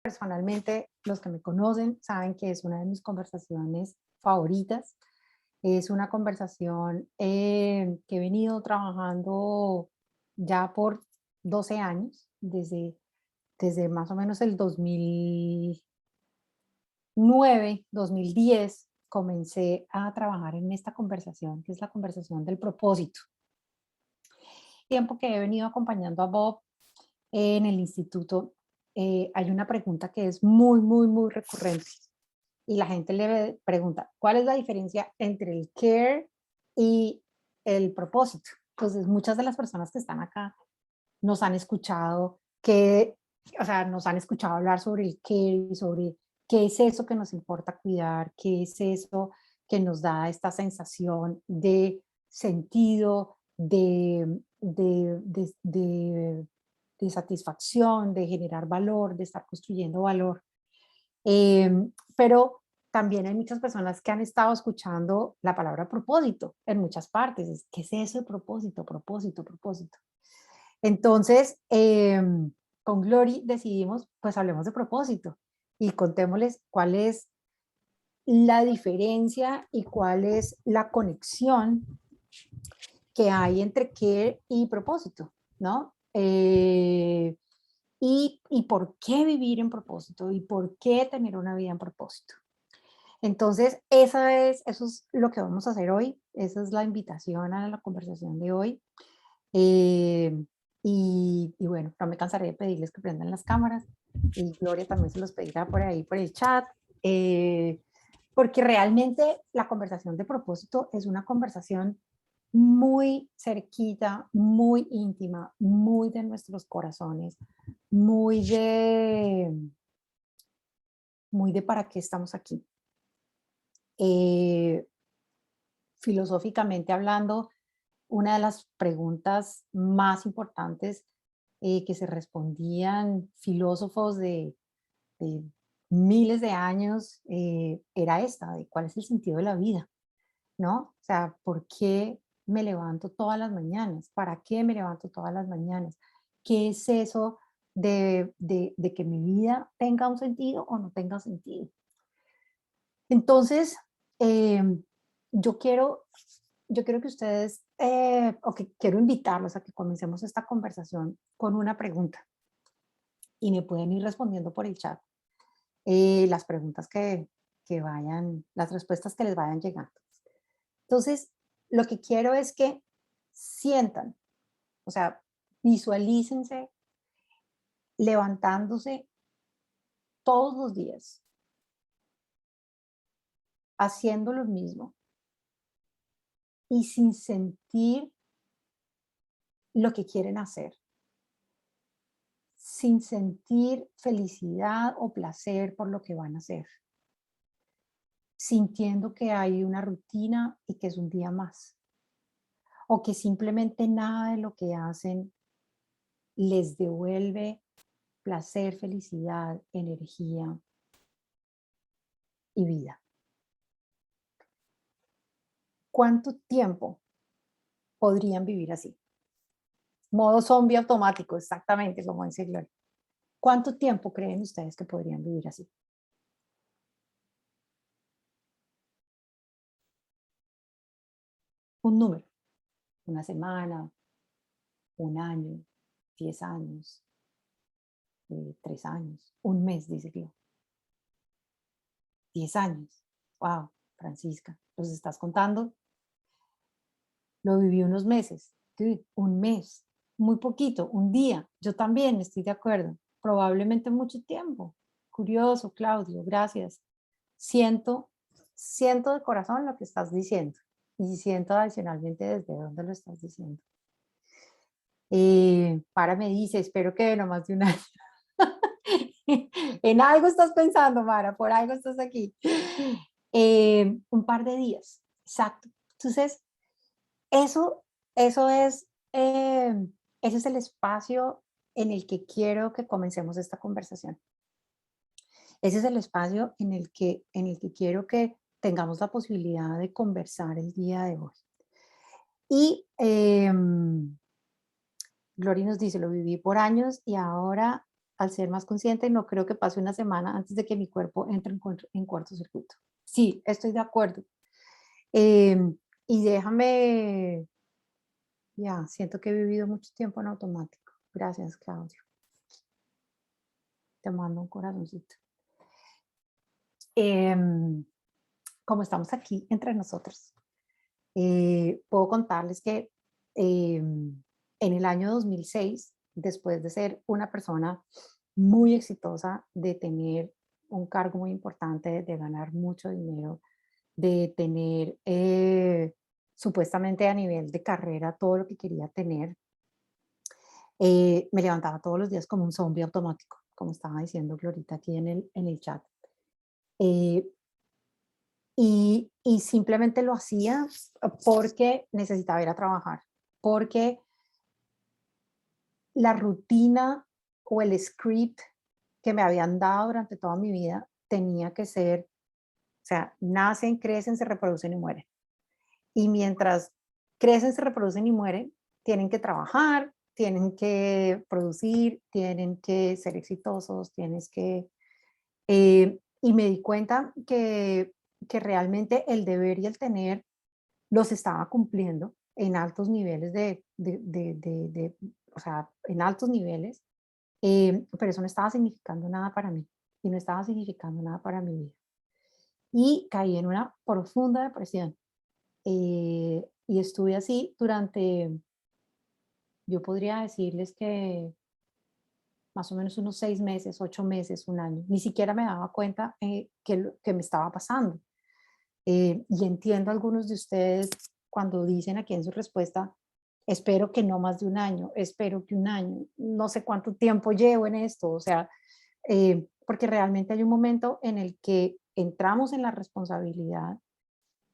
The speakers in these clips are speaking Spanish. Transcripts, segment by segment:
Personalmente, los que me conocen saben que es una de mis conversaciones favoritas. Es una conversación que he venido trabajando ya por 12 años, desde más o menos el 2009, 2010, comencé a trabajar en esta conversación, que es la conversación del propósito. Tiempo que he venido acompañando a Bob en el instituto, hay una pregunta que es muy, muy, muy recurrente y la gente le pregunta, ¿cuál es la diferencia entre el care y el propósito? Entonces, muchas de las personas que están acá nos han escuchado nos han escuchado hablar sobre el care y sobre qué es eso que nos importa cuidar, qué es eso que nos da esta sensación de sentido, de satisfacción, de generar valor, de estar construyendo valor. Pero también hay muchas personas que han estado escuchando la palabra propósito en muchas partes. ¿Qué es eso de propósito? Propósito, propósito. Entonces, con Glory decidimos, pues hablemos de propósito y contémosles cuál es la diferencia y cuál es la conexión que hay entre qué y propósito, ¿no? Y por qué vivir en propósito y por qué tener una vida en propósito. Entonces, eso es lo que vamos a hacer hoy. Esa es la invitación a la conversación de hoy. Eh, y bueno, no me cansaré de pedirles que prendan las cámaras y Gloria también se los pedirá por ahí, por el chat, porque realmente la conversación de propósito es una conversación muy cerquita, muy íntima, muy de nuestros corazones, muy muy de para qué estamos aquí. Eh, Filosóficamente hablando, una de las preguntas más importantes que se respondían filósofos de miles de años era esta, de cuál es el sentido de la vida, ¿no? O sea, ¿por qué me levanto todas las mañanas? ¿Para qué me levanto todas las mañanas? ¿Qué es eso de que mi vida tenga un sentido o no tenga sentido? Entonces, em, yo quiero yo quiero que ustedes, o que quiero invitarlos a que comencemos esta conversación con una pregunta y me pueden ir respondiendo por el chat las preguntas las respuestas que les vayan llegando. Entonces, lo que quiero es que sientan, o sea, visualícense levantándose todos los días, haciendo lo mismo y sin sentir lo que quieren hacer, sin sentir felicidad o placer por lo que van a hacer, sintiendo que hay una rutina y que es un día más, o que simplemente nada de lo que hacen les devuelve placer, felicidad, energía y vida. ¿Cuánto tiempo podrían vivir así? Modo zombie automático, exactamente como dice Gloria. ¿Cuánto tiempo creen ustedes que podrían vivir así? Un número, una semana, un año, 10 años, 3 años, un mes, dice Glo. 10 años. Wow, Francisca, ¿los estás contando? Lo viví unos meses. Dude, un mes, muy poquito, un día. Yo también estoy de acuerdo. Probablemente mucho tiempo. Curioso, Claudio, gracias. Siento, siento de corazón lo que estás diciendo y siento adicionalmente desde dónde lo estás diciendo. Para me dice, espero que no más de un año. En algo estás pensando, Mara, por algo estás aquí. Un par de días, exacto. Entonces, eso, eso es, ese es el espacio en el que quiero que comencemos esta conversación. Ese es el espacio en el que quiero que tengamos la posibilidad de conversar el día de hoy. Y Glory nos dice, lo viví por años y ahora al ser más consciente, no creo que pase una semana antes de que mi cuerpo entre en cortocircuito. Sí, estoy de acuerdo. Y déjame, ya, siento que he vivido mucho tiempo en automático. Gracias, Claudio. Te mando un corazoncito. Em, Como estamos aquí entre nosotros, puedo contarles que en el año 2006, después de ser una persona muy exitosa, de tener un cargo muy importante, de ganar mucho dinero, de tener supuestamente a nivel de carrera todo lo que quería tener, me levantaba todos los días como un zombie automático, como estaba diciendo Glorita aquí en el chat. Eh, y simplemente lo hacía porque necesitaba ir a trabajar, porque la rutina o el script que me habían dado durante toda mi vida tenía que ser, o sea, nacen, crecen, se reproducen y mueren. Y mientras crecen, se reproducen y mueren, tienen que trabajar, tienen que producir, tienen que ser exitosos, tienes que... y me di cuenta que realmente el deber y el tener los estaba cumpliendo en altos niveles o sea, en altos niveles, pero eso no estaba significando nada para mí y no estaba significando nada para mi vida. Y caí en una profunda depresión y estuve así durante, yo podría decirles que más o menos unos 6 meses, 8 meses, un año. Ni siquiera me daba cuenta que me estaba pasando. Y entiendo a algunos de ustedes cuando dicen aquí en su respuesta, espero que no más de un año, espero que un año, no sé cuánto tiempo llevo en esto, o sea, porque realmente hay un momento en el que entramos en la responsabilidad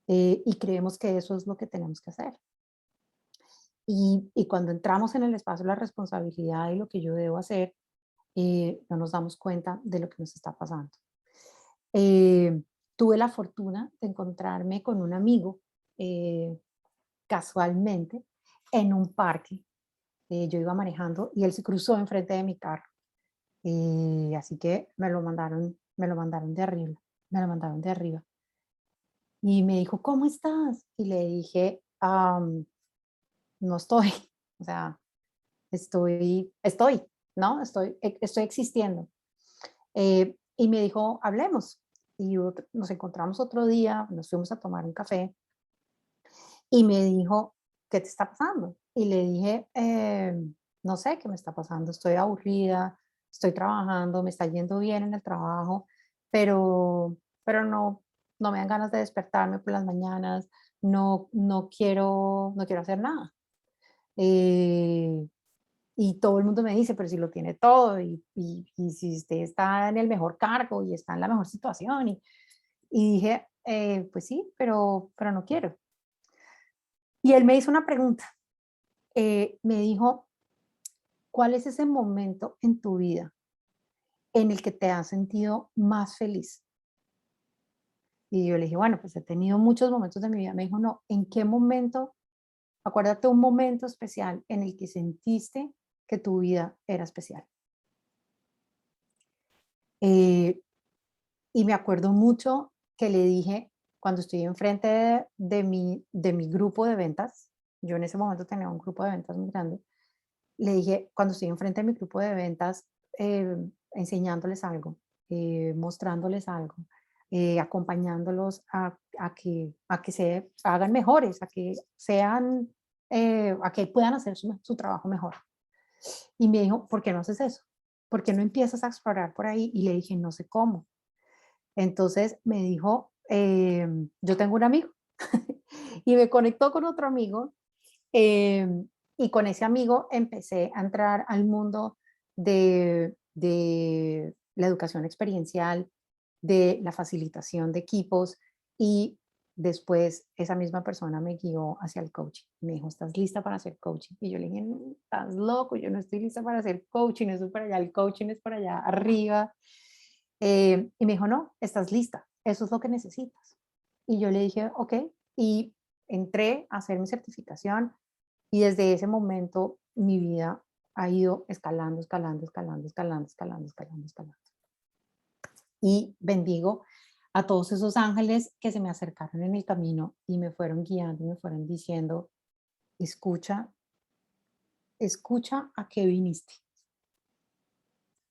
y creemos que eso es lo que tenemos que hacer. Y cuando entramos en el espacio de la responsabilidad y lo que yo debo hacer, no nos damos cuenta de lo que nos está pasando. Eh, Tuve la fortuna de encontrarme con un amigo casualmente en un parque. Yo iba manejando y él se cruzó enfrente de mi carro. Así que me lo mandaron de arriba, me lo mandaron de arriba. Y me dijo, ¿cómo estás? Y le dije, no estoy, o sea, estoy, ¿no? Estoy existiendo. Y me dijo, hablemos. Y nos encontramos otro día, nos fuimos a tomar un café y me dijo, ¿qué te está pasando? Y le dije, no sé qué me está pasando, estoy aburrida, estoy trabajando, me está yendo bien en el trabajo, pero no me dan ganas de despertarme por las mañanas, no quiero hacer nada. Eh, y todo el mundo me dice, pero si lo tiene todo y si usted está en el mejor cargo y está en la mejor situación. Y dije, pues sí, pero no quiero. Y él me hizo una pregunta. Me dijo, ¿cuál es ese momento en tu vida en el que te has sentido más feliz? Y yo le dije, bueno, pues he tenido muchos momentos de mi vida. Me dijo, no, ¿en qué momento? Acuérdate un momento especial en el que sentiste que tu vida era especial. Eh, y me acuerdo mucho que le dije, cuando estoy enfrente de mi grupo de ventas, yo en ese momento tenía un grupo de ventas muy grande, le dije, cuando estoy enfrente de mi grupo de ventas, enseñándoles algo, mostrándoles algo, acompañándolos a que se hagan mejores, a que sean, a que puedan hacer su trabajo mejor. Y me dijo, ¿por qué no haces eso? ¿Por qué no empiezas a explorar por ahí? Y le dije, no sé cómo. Entonces me dijo, yo tengo un amigo y me conectó con otro amigo y con ese amigo empecé a entrar al mundo de la educación experiencial, de la facilitación de equipos y después esa misma persona me guió hacia el coaching. Me dijo, ¿estás lista para hacer coaching? Y yo le dije, no, estás loco, yo no estoy lista para hacer coaching, eso es para allá, el coaching es para allá arriba. Y me dijo, no, estás lista, eso es lo que necesitas. Y yo le dije, ok, y entré a hacer mi certificación y desde ese momento mi vida ha ido escalando, escalando, escalando, escalando, escalando, escalando, escalando. Y bendigo a todos esos ángeles que se me acercaron en el camino y me fueron guiando y me fueron diciendo, escucha, escucha a qué viniste,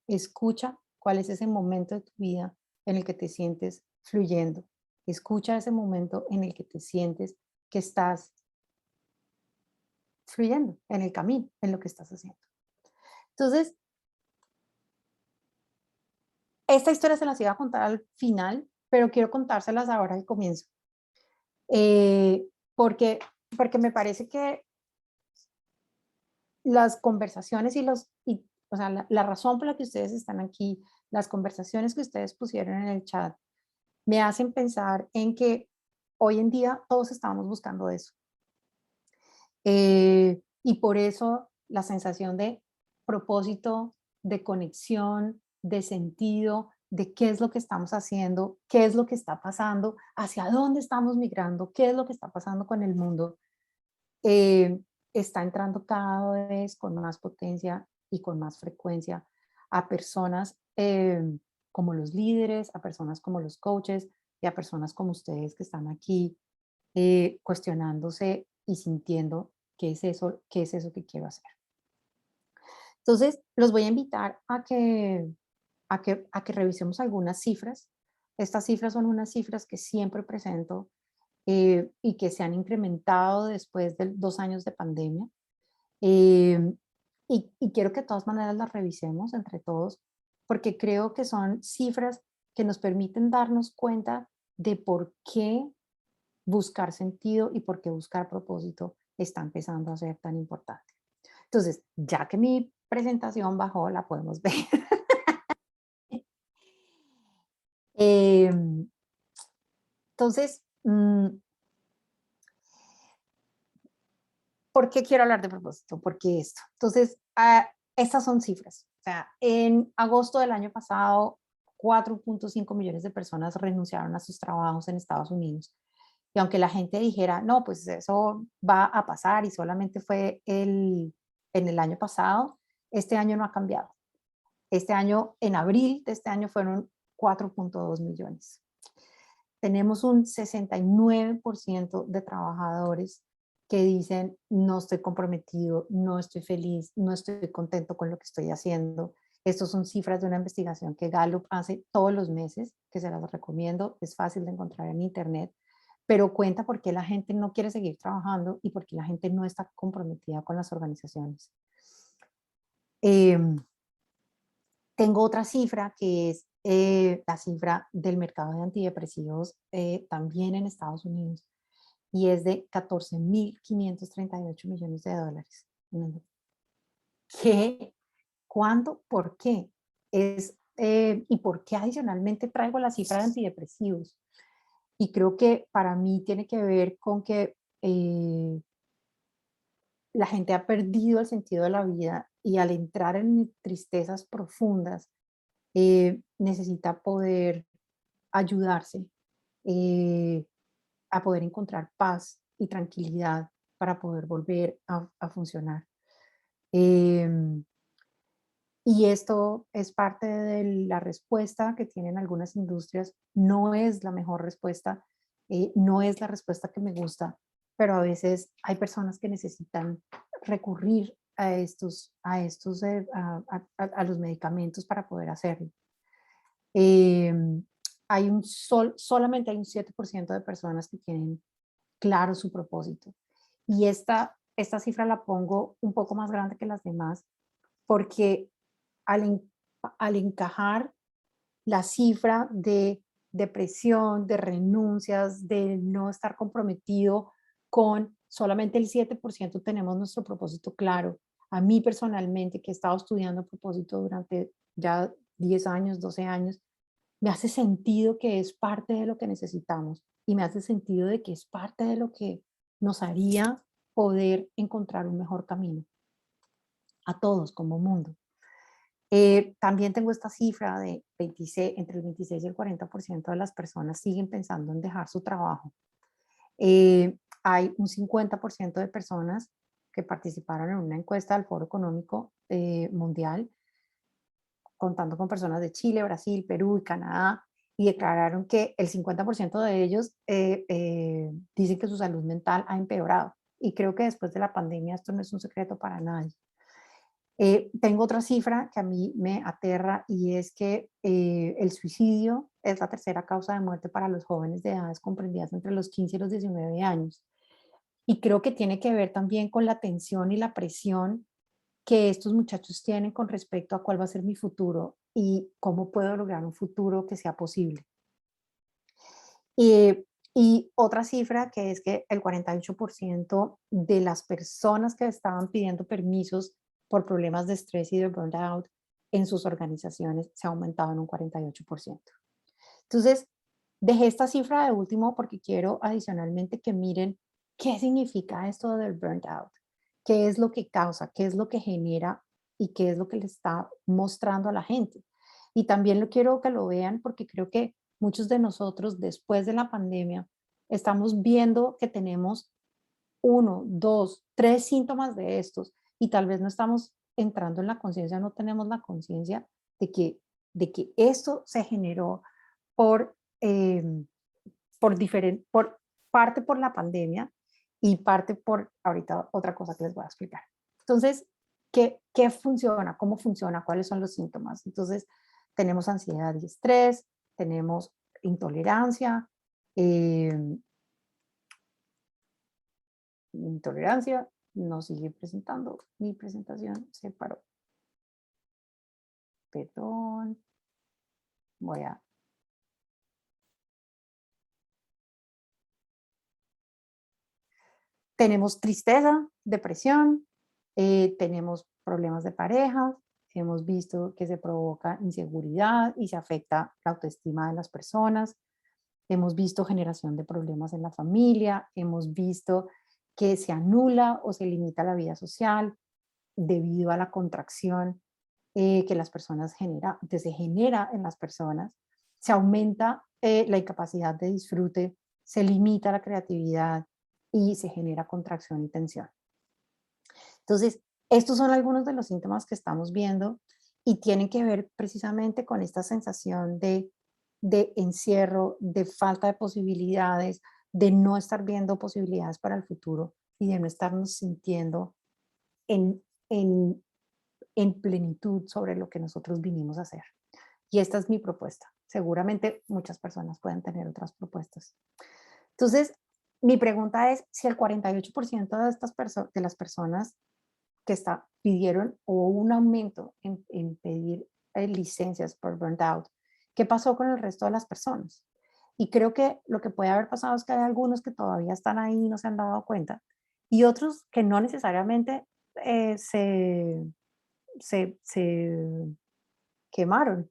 escucha cuál es ese momento de tu vida en el que te sientes fluyendo, escucha ese momento en el que te sientes que estás fluyendo en el camino, en lo que estás haciendo. Entonces, esta historia se las iba a contar al final, pero quiero contárselas ahora al comienzo. Eh, porque, porque me parece que las conversaciones o sea, la razón por la que ustedes están aquí, las conversaciones que ustedes pusieron en el chat, me hacen pensar en que hoy en día todos estamos buscando eso. Y por eso la sensación de propósito, de conexión, de sentido, de qué es lo que estamos haciendo, qué es lo que está pasando, hacia dónde estamos migrando, qué es lo que está pasando con el mundo, eh, está entrando cada vez con más potencia y con más frecuencia a personas como los líderes, a personas como los coaches y a personas como ustedes que están aquí cuestionándose y sintiendo qué es eso que quiero hacer. Entonces, los voy a invitar a que revisemos algunas cifras. Estas cifras son unas cifras que siempre presento y que se han incrementado después de 2 años de pandemia. Eh, y quiero que de todas maneras las revisemos entre todos, porque creo que son cifras que nos permiten darnos cuenta de por qué buscar sentido y por qué buscar propósito está empezando a ser tan importante. Entonces, ya que mi presentación bajó, la podemos ver. Em, entonces, ¿por qué quiero hablar de propósito? ¿Por qué esto? Entonces, estas son cifras. O sea, en agosto del año pasado, 4.5 millones de personas renunciaron a sus trabajos en Estados Unidos. Y aunque la gente dijera, no, pues eso va a pasar y solamente fue en el año pasado, este año no ha cambiado. Este año, en abril de este año, fueron 4.2 millones. Tenemos un 69% de trabajadores que dicen, no estoy comprometido, no estoy feliz, no estoy contento con lo que estoy haciendo. Estas son cifras de una investigación que Gallup hace todos los meses, que se las recomiendo, es fácil de encontrar en internet, pero cuenta por qué la gente no quiere seguir trabajando y por qué la gente no está comprometida con las organizaciones. Eh, Tengo otra cifra que es la cifra del mercado de antidepresivos también en Estados Unidos y es de 14.538 millones de dólares. ¿Qué? ¿Cuándo? ¿Por qué? ¿Y por qué adicionalmente traigo la cifra de antidepresivos? Y creo que para mí tiene que ver con que la gente ha perdido el sentido de la vida y al entrar en tristezas profundas, necesita poder ayudarse, eh, a poder encontrar paz y tranquilidad para poder volver a funcionar. Em, y esto es parte de la respuesta que tienen algunas industrias. No es la mejor respuesta, no es la respuesta que me gusta, pero a veces hay personas que necesitan recurrir a los medicamentos para poder hacerlo. Solamente hay un 7% de personas que tienen claro su propósito. Y esta cifra la pongo un poco más grande que las demás porque al, en- al encajar la cifra de depresión, de renuncias, de no estar comprometido con solamente el 7% tenemos nuestro propósito claro. A mí personalmente, que he estado estudiando propósito durante ya 10 años, 12 años, me hace sentido que es parte de lo que necesitamos y me hace sentido de que es parte de lo que nos haría poder encontrar un mejor camino a todos como mundo. También tengo esta cifra de 26, entre el 26 y el 40% de las personas siguen pensando en dejar su trabajo. Hay un 50% de personas que participaron en una encuesta del Foro Económico mundial, contando con personas de Chile, Brasil, Perú y Canadá, y declararon que el 50% de ellos dicen que su salud mental ha empeorado. Y creo que después de la pandemia esto no es un secreto para nadie. Tengo otra cifra que a mí me aterra y es que el suicidio es la tercera causa de muerte para los jóvenes de edades comprendidas entre los 15 y los 19 años. Y creo que tiene que ver también con la tensión y la presión que estos muchachos tienen con respecto a cuál va a ser mi futuro y cómo puedo lograr un futuro que sea posible. Y otra cifra que es que el 48% de las personas que estaban pidiendo permisos por problemas de estrés y de burnout en sus organizaciones se ha aumentado en un 48%. Entonces, dejé esta cifra de último porque quiero adicionalmente que miren qué significa esto del burnout, qué es lo que causa, qué es lo que genera y qué es lo que le está mostrando a la gente. Y también lo quiero que lo vean porque creo que muchos de nosotros después de la pandemia estamos viendo que tenemos uno, dos, tres síntomas de estos y tal vez no estamos entrando en la conciencia, no tenemos la conciencia de que esto se generó por, por parte por la pandemia y parte por ahorita otra cosa que les voy a explicar. Entonces, ¿qué funciona? ¿Cómo funciona? ¿Cuáles son los síntomas? Entonces, tenemos ansiedad y estrés, tenemos intolerancia, eh, intolerancia, no sigue presentando, mi presentación se paró. Perdón, voy a... Tenemos tristeza, depresión, tenemos problemas de pareja, hemos visto que se provoca inseguridad y se afecta la autoestima de las personas, hemos visto generación de problemas en la familia, hemos visto que se anula o se limita la vida social debido a la contracción que las personas que se genera en las personas, se aumenta la incapacidad de disfrute, se limita la creatividad y se genera contracción y tensión. Entonces, estos son algunos de los síntomas que estamos viendo y tienen que ver precisamente con esta sensación de encierro, de falta de posibilidades, de no estar viendo posibilidades para el futuro y de no estarnos sintiendo en, en, en plenitud sobre lo que nosotros vinimos a hacer. Y esta es mi propuesta. Seguramente muchas personas pueden tener otras propuestas. Entonces, mi pregunta es si el 48% de las personas que pidieron o un aumento en pedir licencias por burnout, ¿qué pasó con el resto de las personas? Y creo que lo que puede haber pasado es que hay algunos que todavía están ahí y no se han dado cuenta y otros que no necesariamente eh, se, se quemaron.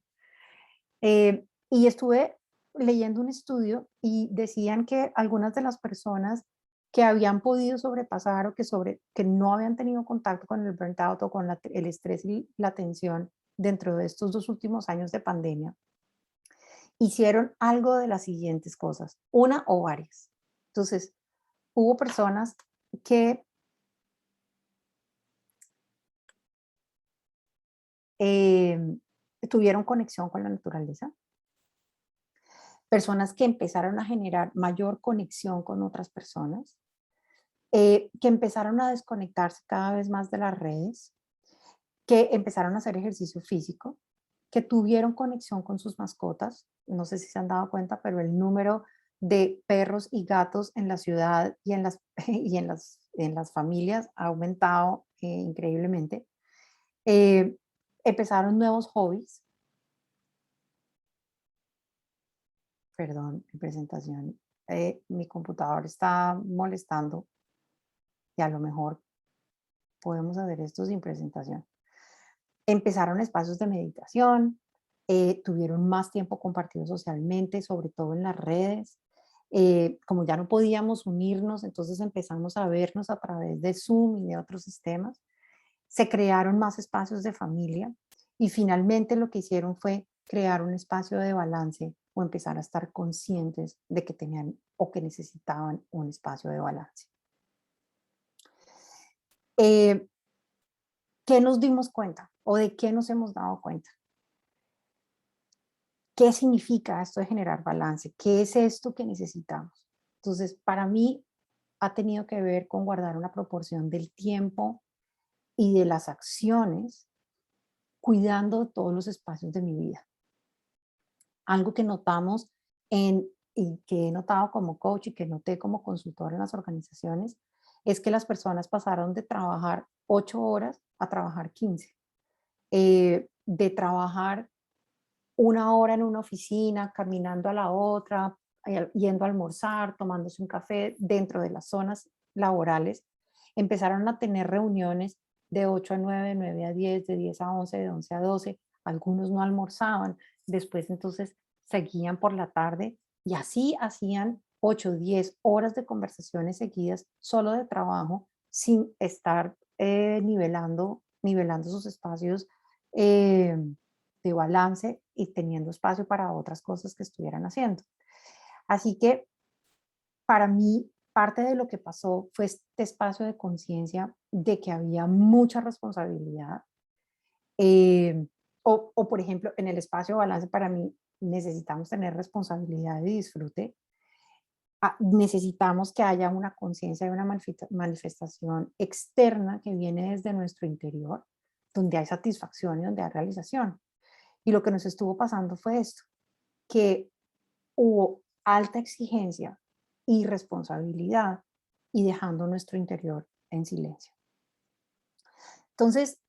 Y estuve leyendo un estudio y decían que algunas de las personas que habían podido sobrepasar o que no habían tenido contacto con el burnout o con el estrés y la tensión dentro de estos 2 últimos años de pandemia, hicieron algo de las siguientes cosas, una o varias. Entonces, hubo personas que eh, tuvieron conexión con la naturaleza, personas que empezaron a generar mayor conexión con otras personas, que empezaron a desconectarse cada vez más de las redes, que empezaron a hacer ejercicio físico, que tuvieron conexión con sus mascotas. No sé si se han dado cuenta, pero el número de perros y gatos en la ciudad y en las familias ha aumentado increíblemente. Eh, Empezaron nuevos hobbies. Perdón, mi presentación. Mi computador está molestando y a lo mejor podemos hacer esto sin presentación. Empezaron espacios de meditación, tuvieron más tiempo compartido socialmente, sobre todo en las redes. Como ya no podíamos unirnos, entonces empezamos a vernos a través de Zoom y de otros sistemas. Se crearon más espacios de familia y finalmente lo que hicieron fue crear un espacio de balance o empezar a estar conscientes de que tenían o que necesitaban un espacio de balance. Eh, ¿qué nos dimos cuenta o de qué nos hemos dado cuenta? ¿Qué significa esto de generar balance? ¿Qué es esto que necesitamos? Entonces, para mí ha tenido que ver con guardar una proporción del tiempo y de las acciones, cuidando de todos los espacios de mi vida. Algo que notamos y que he notado como coach y que noté como consultor en las organizaciones, es que las personas pasaron de trabajar 8 horas a trabajar 15, de trabajar 1 hora en una oficina, caminando a la otra, yendo a almorzar, tomándose un café dentro de las zonas laborales, empezaron a tener reuniones de 8 a 9, de 9 a 10, de 10 a 11, de 11 a 12, algunos no almorzaban, después entonces seguían por la tarde y así hacían 8, 10 horas de conversaciones seguidas solo de trabajo sin estar nivelando sus espacios eh, de balance y teniendo espacio para otras cosas que estuvieran haciendo. Así que para mí, parte de lo que pasó fue este espacio de conciencia de que había mucha responsabilidad. eh, por ejemplo, en el espacio de balance, para mí necesitamos tener responsabilidad y disfrute. Necesitamos que haya una conciencia y una manifestación externa que viene desde nuestro interior, donde hay satisfacción y donde hay realización. Y lo que nos estuvo pasando fue esto, que hubo alta exigencia y responsabilidad y dejando nuestro interior en silencio. Entonces,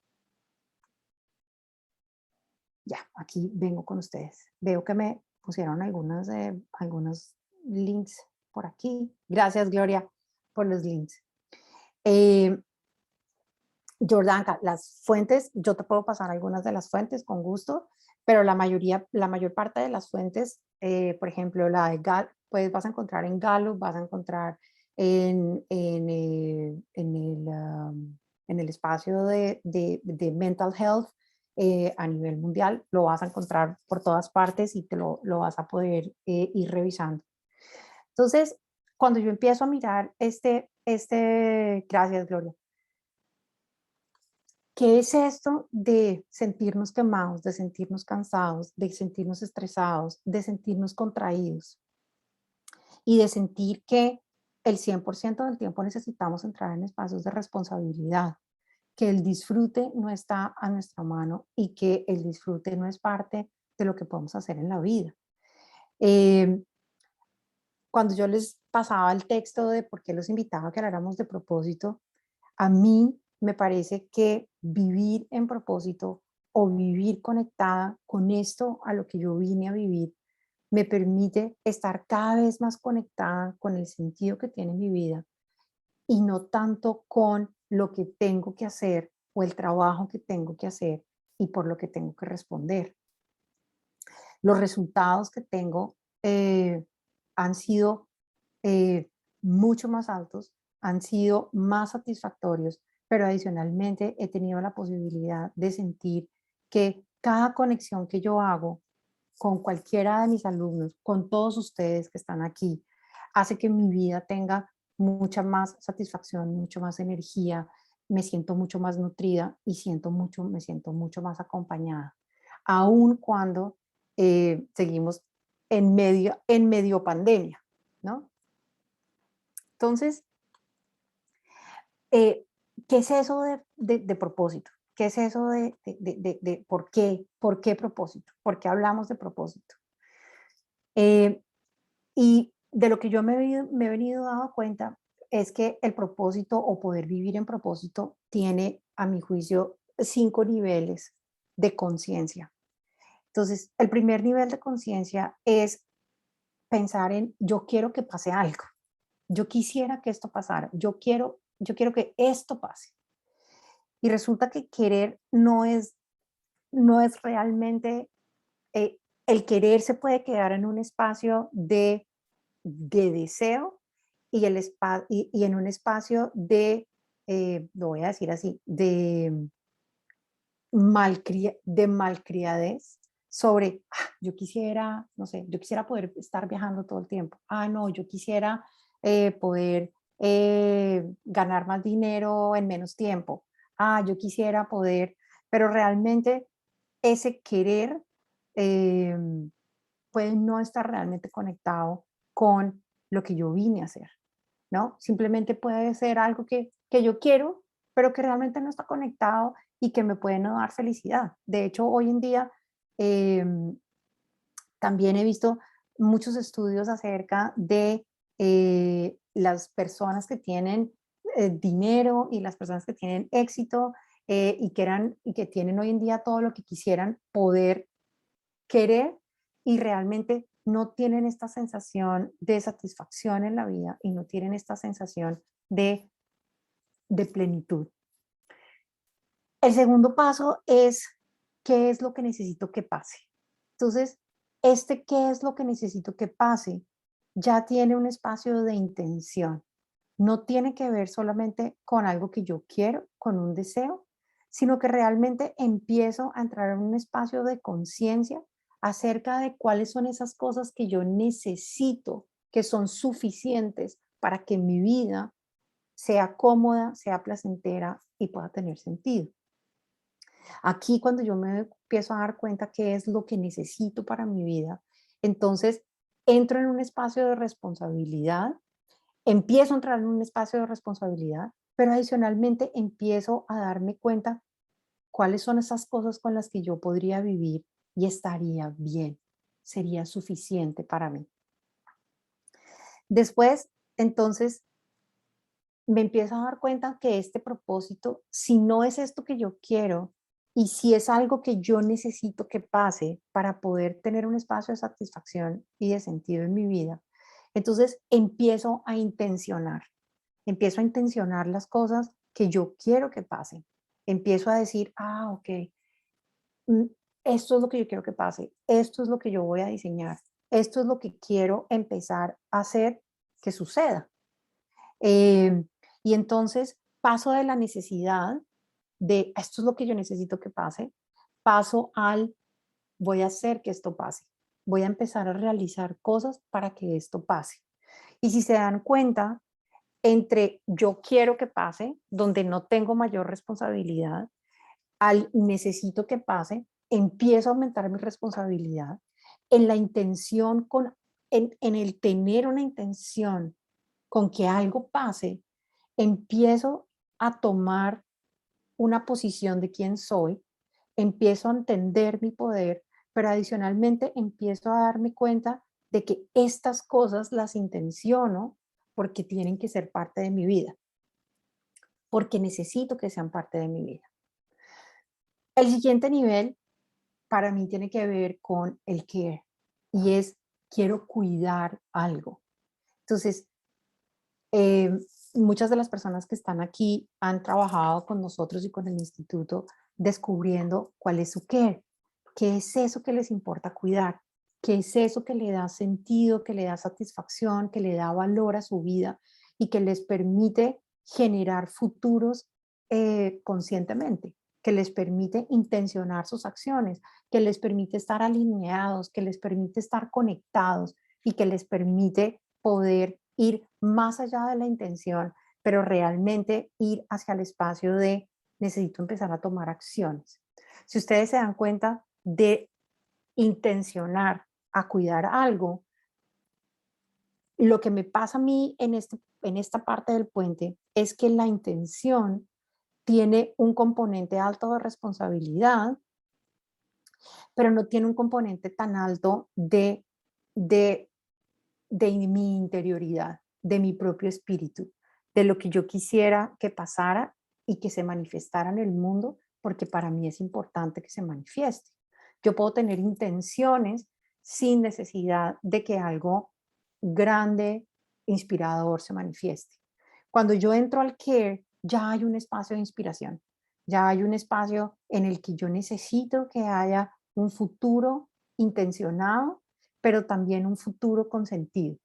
ya, aquí vengo con ustedes. Veo que me pusieron algunos links por aquí. Gracias, Gloria, por los links. Eh, Jordanka, las fuentes, yo te puedo pasar algunas de las fuentes con gusto, pero la mayor parte de las fuentes, por ejemplo, la de pues vas a encontrar en Gallup, vas a encontrar en el espacio de mental health a nivel mundial, lo vas a encontrar por todas partes y lo vas a poder ir revisando. Entonces, cuando yo empiezo a mirar gracias, Gloria. ¿Qué es esto de sentirnos quemados, de sentirnos cansados, de sentirnos estresados, de sentirnos contraídos y de sentir que el 100% del tiempo necesitamos entrar en espacios de responsabilidad, que el disfrute no está a nuestra mano y que el disfrute no es parte de lo que podemos hacer en la vida? Eh, Cuando yo les pasaba el texto de por qué los invitaba a que habláramos de propósito, a mí me parece que vivir en propósito o vivir conectada con esto a lo que yo vine a vivir me permite estar cada vez más conectada con el sentido que tiene mi vida y no tanto con lo que tengo que hacer o el trabajo que tengo que hacer y por lo que tengo que responder. Los resultados que tengo han sido mucho más altos, han sido más satisfactorios, pero adicionalmente he tenido la posibilidad de sentir que cada conexión que yo hago con cualquiera de mis alumnos, con todos ustedes que están aquí, hace que mi vida tenga mucha más satisfacción, mucho más energía, me siento mucho más nutrida y me siento mucho más acompañada, aun cuando seguimos en medio pandemia, ¿no? Entonces, eh, ¿qué es eso de propósito? ¿Qué es eso de por qué? ¿Por qué propósito? ¿Por qué hablamos de propósito? Eh, y de lo que yo me he venido dando cuenta es que el propósito o poder vivir en propósito tiene, a mi juicio, 5 niveles de conciencia. Entonces, el primer nivel de conciencia es pensar en yo quiero que pase algo. Yo quisiera que esto pasara. Yo quiero que esto pase. Y resulta que querer no es realmente, el querer se puede quedar en un espacio de deseo y en un espacio lo voy a decir así, de malcriadez sobre, yo quisiera, no sé, yo quisiera poder estar viajando todo el tiempo. No, yo quisiera poder ganar más dinero en menos tiempo. yo quisiera poder, pero realmente ese querer eh, puede no estar realmente conectado con lo que yo vine a hacer, ¿no? Simplemente puede ser algo que yo quiero, pero que realmente no está conectado y que me puede no dar felicidad. De hecho, hoy en día em, también he visto muchos estudios acerca de las personas que tienen dinero y las personas que tienen éxito y que tienen hoy en día todo lo que quisieran poder querer y realmente no tienen esta sensación de satisfacción en la vida y no tienen esta sensación de plenitud. El segundo paso es, ¿qué es lo que necesito que pase? Entonces, ¿qué es lo que necesito que pase? Ya tiene un espacio de intención. No tiene que ver solamente con algo que yo quiero, con un deseo, sino que realmente empiezo a entrar en un espacio de conciencia acerca de cuáles son esas cosas que yo necesito, que son suficientes para que mi vida sea cómoda, sea placentera y pueda tener sentido. Aquí cuando yo me empiezo a dar cuenta qué es lo que necesito para mi vida, entonces entro en un espacio de responsabilidad, empiezo a entrar en un espacio de responsabilidad, pero adicionalmente empiezo a darme cuenta cuáles son esas cosas con las que yo podría vivir y estaría bien, sería suficiente para mí. Después, entonces, me empiezo a dar cuenta que este propósito, si no es esto que yo quiero y si es algo que yo necesito que pase para poder tener un espacio de satisfacción y de sentido en mi vida, entonces empiezo a intencionar las cosas que yo quiero que pasen. Empiezo a decir, ok, mm, esto es lo que yo quiero que pase, esto es lo que yo voy a diseñar, esto es lo que quiero empezar a hacer que suceda. Em, y entonces paso de la necesidad de esto es lo que yo necesito que pase, paso al voy a hacer que esto pase. Voy a empezar a realizar cosas para que esto pase. Y si se dan cuenta, entre yo quiero que pase, donde no tengo mayor responsabilidad, al necesito que pase, empiezo a aumentar mi responsabilidad en la intención, en el tener una intención con que algo pase, empiezo a tomar una posición de quién soy, empiezo a entender mi poder, pero adicionalmente empiezo a darme cuenta de que estas cosas las intenciono porque tienen que ser parte de mi vida, porque necesito que sean parte de mi vida. El siguiente nivel para mí tiene que ver con el care y es quiero cuidar algo. Entonces, Eh, muchas de las personas que están aquí han trabajado con nosotros y con el instituto descubriendo cuál es su qué es eso que les importa cuidar, qué es eso que le da sentido, que le da satisfacción, que le da valor a su vida y que les permite generar futuros conscientemente, que les permite intencionar sus acciones, que les permite estar alineados, que les permite estar conectados y que les permite poder ir más allá de la intención, pero realmente ir hacia el espacio de necesito empezar a tomar acciones. Si ustedes se dan cuenta de intencionar a cuidar algo, lo que me pasa a mí en esta parte del puente es que la intención tiene un componente alto de responsabilidad, pero no tiene un componente tan alto de de mi interioridad, de mi propio espíritu, de lo que yo quisiera que pasara y que se manifestara en el mundo, porque para mí es importante que se manifieste. Yo puedo tener intenciones sin necesidad de que algo grande, inspirador se manifieste. Cuando yo entro al care, ya hay un espacio de inspiración, ya hay un espacio en el que yo necesito que haya un futuro intencionado, pero también un futuro con sentido.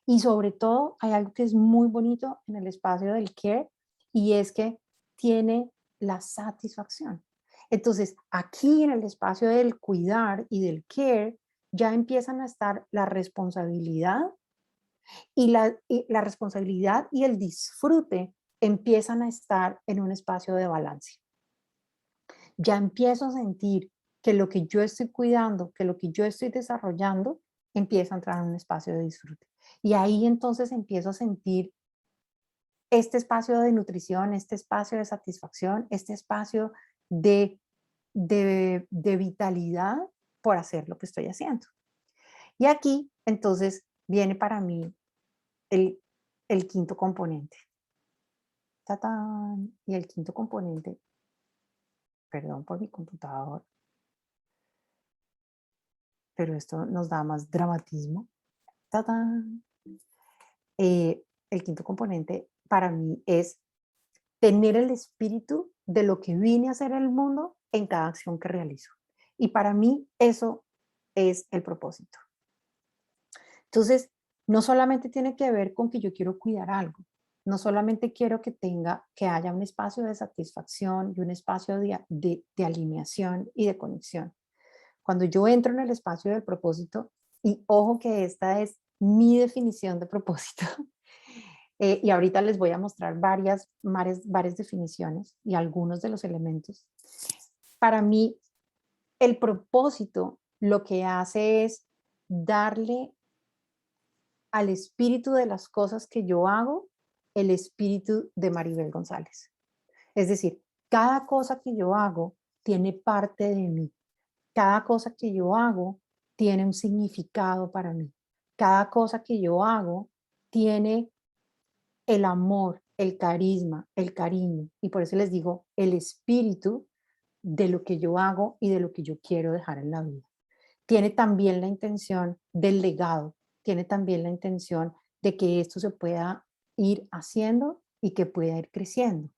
Y sobre todo hay algo que es muy bonito en el espacio del care y es que tiene la satisfacción. Entonces, aquí en el espacio del cuidar y del care ya empiezan a estar la responsabilidad y la responsabilidad y el disfrute empiezan a estar en un espacio de balance. Ya empiezo a sentir que lo que yo estoy cuidando, que lo que yo estoy desarrollando, empieza a entrar en un espacio de disfrute. Y ahí entonces empiezo a sentir este espacio de nutrición, este espacio de satisfacción, este espacio de, de vitalidad por hacer lo que estoy haciendo. Y aquí entonces viene para mí el, el quinto componente. ¡Tatán! Y el quinto componente, perdón por mi computador, pero esto nos da más dramatismo. ¡Tatán! El quinto componente para mí es tener el espíritu de lo que vine a hacer en el mundo en cada acción que realizo. Y para mí eso es el propósito. Entonces, no solamente tiene que ver con que yo quiero cuidar algo, no solamente quiero que haya un espacio de satisfacción y un espacio de alineación y de conexión. Cuando yo entro en el espacio del propósito, y ojo que esta es mi definición de propósito, y ahorita les voy a mostrar varias definiciones y algunos de los elementos. Para mí, el propósito lo que hace es darle al espíritu de las cosas que yo hago el espíritu de Maribel González. Es decir, cada cosa que yo hago tiene parte de mí. Cada cosa que yo hago tiene un significado para mí. Cada cosa que yo hago tiene el amor, el carisma, el cariño. Y por eso les digo, el espíritu de lo que yo hago y de lo que yo quiero dejar en la vida. Tiene también la intención del legado, tiene también la intención de que esto se pueda ir haciendo y que pueda ir creciendo.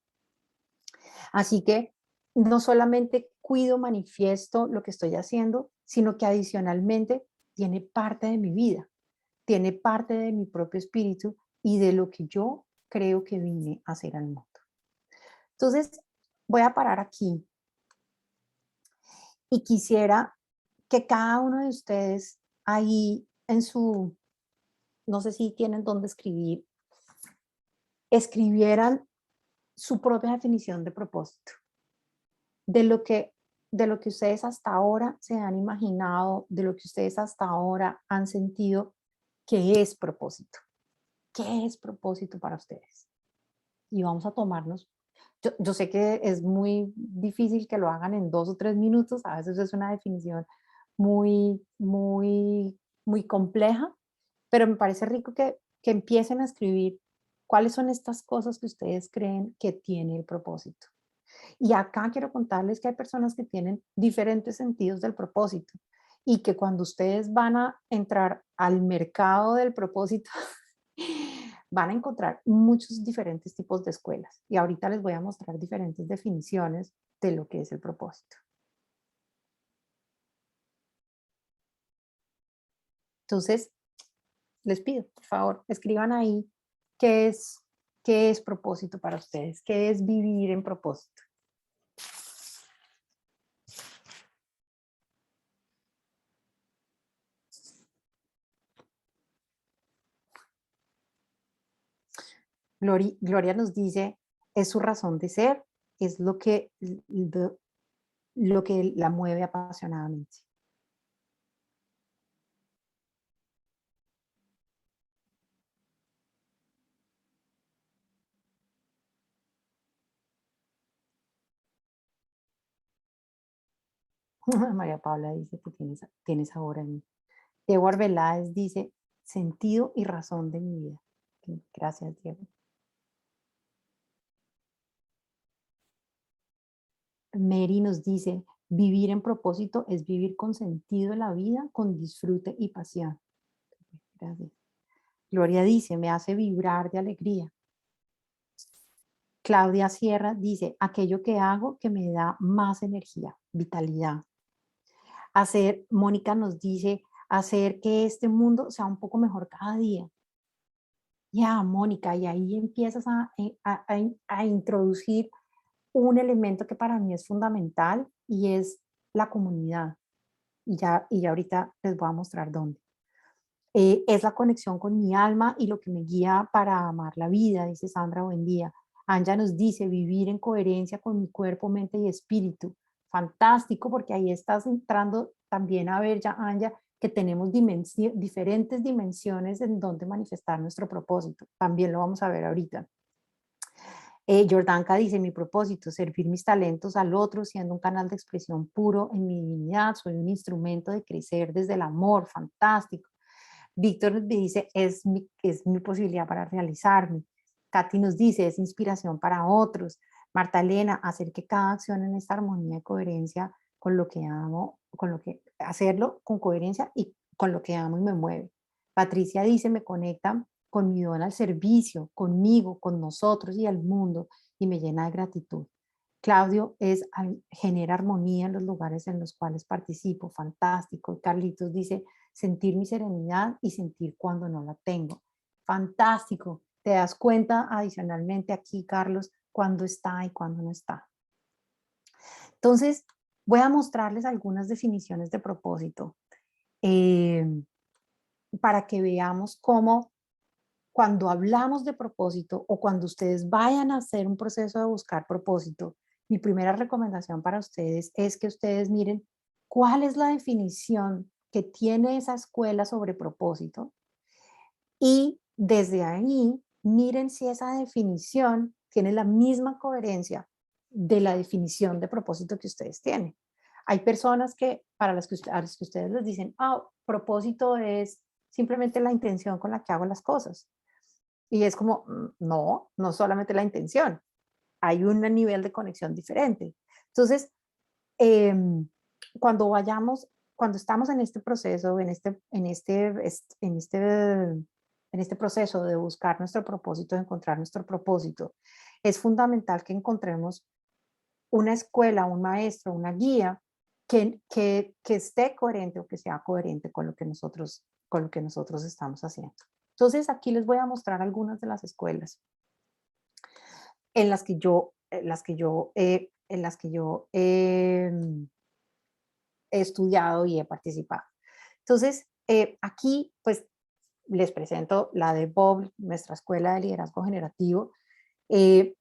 Así que no solamente cuido, manifiesto lo que estoy haciendo, sino que adicionalmente tiene parte de mi vida, tiene parte de mi propio espíritu y de lo que yo creo que vine a hacer al mundo. Entonces, voy a parar aquí y quisiera que cada uno de ustedes ahí en su, no sé si tienen dónde escribir, escribieran su propia definición de propósito, de lo que, de lo que ustedes hasta ahora se han imaginado, de lo que ustedes hasta ahora han sentido que es propósito. ¿Qué es propósito para ustedes? Y vamos a tomarnos. Yo sé que es muy difícil que lo hagan en 2 o 3 minutos, a veces es una definición muy compleja, pero me parece rico que empiecen a escribir cuáles son estas cosas que ustedes creen que tiene el propósito. Y acá quiero contarles que hay personas que tienen diferentes sentidos del propósito y que cuando ustedes van a entrar al mercado del propósito, van a encontrar muchos diferentes tipos de escuelas. Y ahorita les voy a mostrar diferentes definiciones de lo que es el propósito. Entonces, les pido, por favor, escriban ahí qué es, qué es propósito para ustedes, qué es vivir en propósito. Gloria nos dice, es su razón de ser, es lo que la mueve apasionadamente. María Paula dice que tienes ahora en mí. Diego Arbeláez dice, sentido y razón de mi vida. Gracias, Diego. Mary nos dice, vivir en propósito es vivir con sentido en la vida, con disfrute y pasión. Gracias. Gloria dice, me hace vibrar de alegría. Claudia Sierra dice, aquello que hago que me da más energía, vitalidad. Mónica nos dice, hacer que este mundo sea un poco mejor cada día. Ya, Mónica, y ahí empiezas a introducir un elemento que para mí es fundamental y es la comunidad. Y ya ahorita les voy a mostrar dónde. Es la conexión con mi alma y lo que me guía para amar la vida, dice Sandra, buen día. Anja nos dice vivir en coherencia con mi cuerpo, mente y espíritu. Fantástico, porque ahí estás entrando también a ver ya, Anja, que tenemos diferentes dimensiones en donde manifestar nuestro propósito. También lo vamos a ver ahorita. Jordanka dice, mi propósito, servir mis talentos al otro, siendo un canal de expresión puro en mi divinidad, soy un instrumento de crecer desde el amor, fantástico. Víctor nos dice, es mi posibilidad para realizarme. Katy nos dice, es inspiración para otros. Marta Elena, hacer que cada acción en esta armonía y coherencia con lo que amo, hacerlo con coherencia y con lo que amo y me mueve. Patricia dice, me conecta con mi don al servicio, conmigo, con nosotros y al mundo, y me llena de gratitud. Claudio genera armonía en los lugares en los cuales participo, fantástico. Carlitos dice, sentir mi serenidad y sentir cuando no la tengo. Fantástico. Te das cuenta adicionalmente aquí, Carlos, cuándo está y cuándo no está. Entonces, voy a mostrarles algunas definiciones de propósito para que veamos cómo cuando hablamos de propósito o cuando ustedes vayan a hacer un proceso de buscar propósito, mi primera recomendación para ustedes es que ustedes miren cuál es la definición que tiene esa escuela sobre propósito y desde ahí miren si esa definición tiene la misma coherencia de la definición de propósito que ustedes tienen. Hay personas que, a las que ustedes les dicen, propósito es simplemente la intención con la que hago las cosas. Y es como, no, no solamente la intención, hay un nivel de conexión diferente. Entonces, eh, cuando estamos en este proceso, en este proceso de buscar nuestro propósito, de encontrar nuestro propósito, es fundamental que encontremos una escuela, un maestro, una guía que esté coherente o que sea coherente con lo que nosotros estamos haciendo. Entonces, aquí les voy a mostrar algunas de las escuelas en las que yo he estudiado y he participado. Entonces, aquí pues les presento la de Bob, nuestra escuela de liderazgo generativo,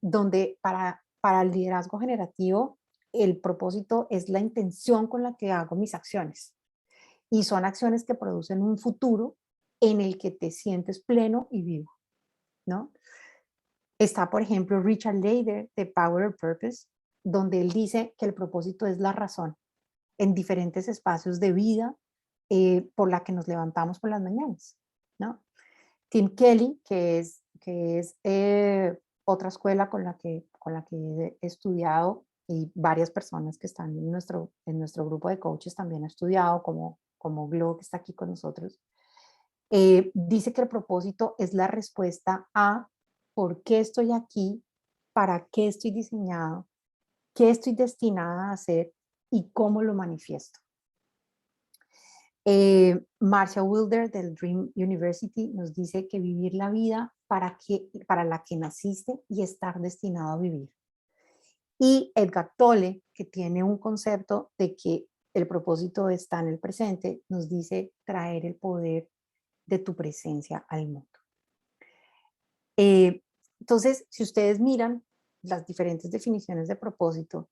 donde para el liderazgo generativo el propósito es la intención con la que hago mis acciones. Y son acciones que producen un futuro en el que te sientes pleno y vivo, ¿no? Está, por ejemplo, Richard Leider de Power of Purpose, donde él dice que el propósito es la razón en diferentes espacios de vida por la que nos levantamos por las mañanas, ¿no? Tim Kelly, que es otra escuela con la que he estudiado y varias personas que están en nuestro grupo de coaches también han estudiado, como Glo, que está aquí con nosotros, dice que el propósito es la respuesta a por qué estoy aquí, para qué estoy diseñado, qué estoy destinada a hacer y cómo lo manifiesto. Marcia Wilder del Dream University nos dice que vivir la vida para la que naciste y estar destinado a vivir. Y Edgar Tolle, que tiene un concepto de que el propósito está en el presente, nos dice traer el poder de tu presencia al mundo. Entonces, si ustedes miran las diferentes definiciones de propósito,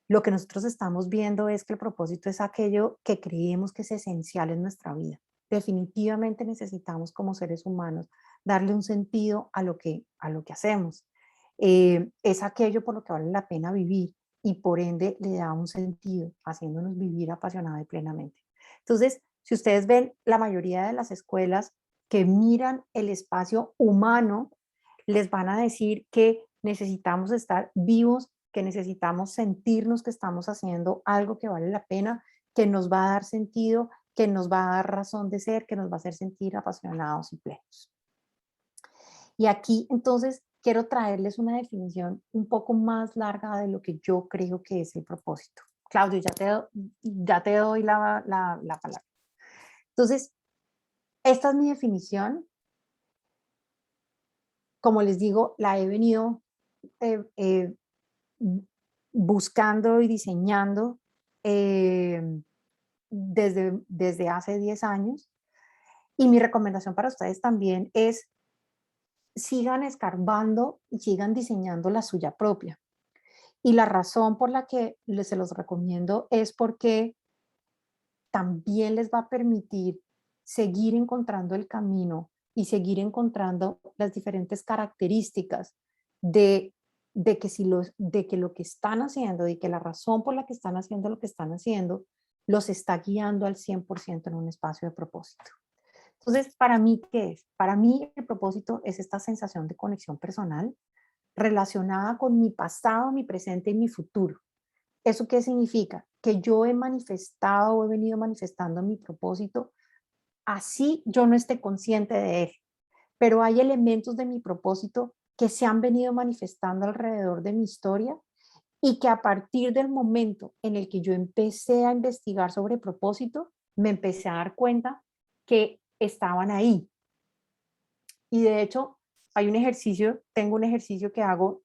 lo que nosotros estamos viendo es que el propósito es aquello que creemos que es esencial en nuestra vida. Definitivamente necesitamos como seres humanos darle un sentido a lo que hacemos. Es aquello por lo que vale la pena vivir y por ende le da un sentido, haciéndonos vivir apasionada y plenamente. Entonces, si ustedes ven la mayoría de las escuelas que miran el espacio humano, les van a decir que necesitamos estar vivos, que necesitamos sentirnos que estamos haciendo algo que vale la pena, que nos va a dar sentido, que nos va a dar razón de ser, que nos va a hacer sentir apasionados y plenos. Y aquí entonces quiero traerles una definición un poco más larga de lo que yo creo que es el propósito. Claudio, ya te doy la palabra. Entonces, esta es mi definición. Como les digo, la he venido buscando y diseñando desde hace 10 años. Y mi recomendación para ustedes también es sigan escarbando y sigan diseñando la suya propia. Y la razón por la que se los recomiendo es porque también les va a permitir seguir encontrando el camino y seguir encontrando las diferentes características de, de que lo que están haciendo y que la razón por la que están haciendo lo que están haciendo los está guiando al 100% en un espacio de propósito. Entonces, para mí, ¿qué es? Para mí el propósito es esta sensación de conexión personal relacionada con mi pasado, mi presente y mi futuro. ¿Eso qué significa? Que yo he manifestado o he venido manifestando mi propósito, así yo no esté consciente de él, pero hay elementos de mi propósito que se han venido manifestando alrededor de mi historia y que a partir del momento en el que yo empecé a investigar sobre propósito, me empecé a dar cuenta que estaban ahí. Y de hecho, hay un ejercicio, tengo un ejercicio que hago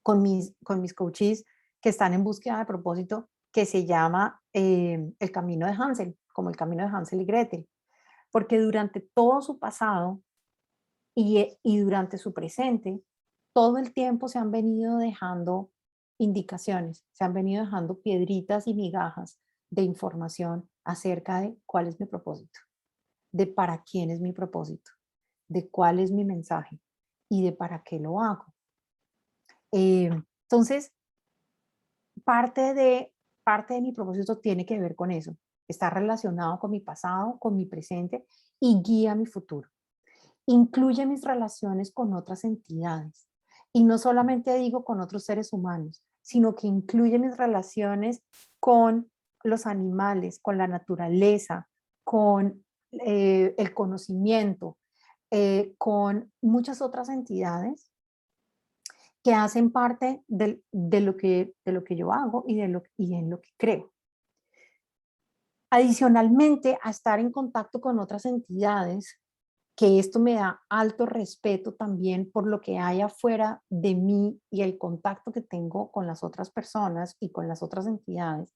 con mis coaches que están en búsqueda de propósito, que se llama el camino de Hansel, como el camino de Hansel y Gretel, porque durante todo su pasado y durante su presente, todo el tiempo se han venido dejando indicaciones, se han venido dejando piedritas y migajas de información acerca de cuál es mi propósito, de para quién es mi propósito, de cuál es mi mensaje y de para qué lo hago. Entonces, parte de, parte de mi propósito tiene que ver con eso. Está relacionado con mi pasado, con mi presente y guía mi futuro. Incluye mis relaciones con otras entidades. Y no solamente digo con otros seres humanos, sino que incluye mis relaciones con los animales, con la naturaleza, con el conocimiento, muchas otras entidades que hacen parte de lo que yo hago y en lo que creo. Adicionalmente, a estar en contacto con otras entidades, que esto me da alto respeto también por lo que hay afuera de mí y el contacto que tengo con las otras personas y con las otras entidades,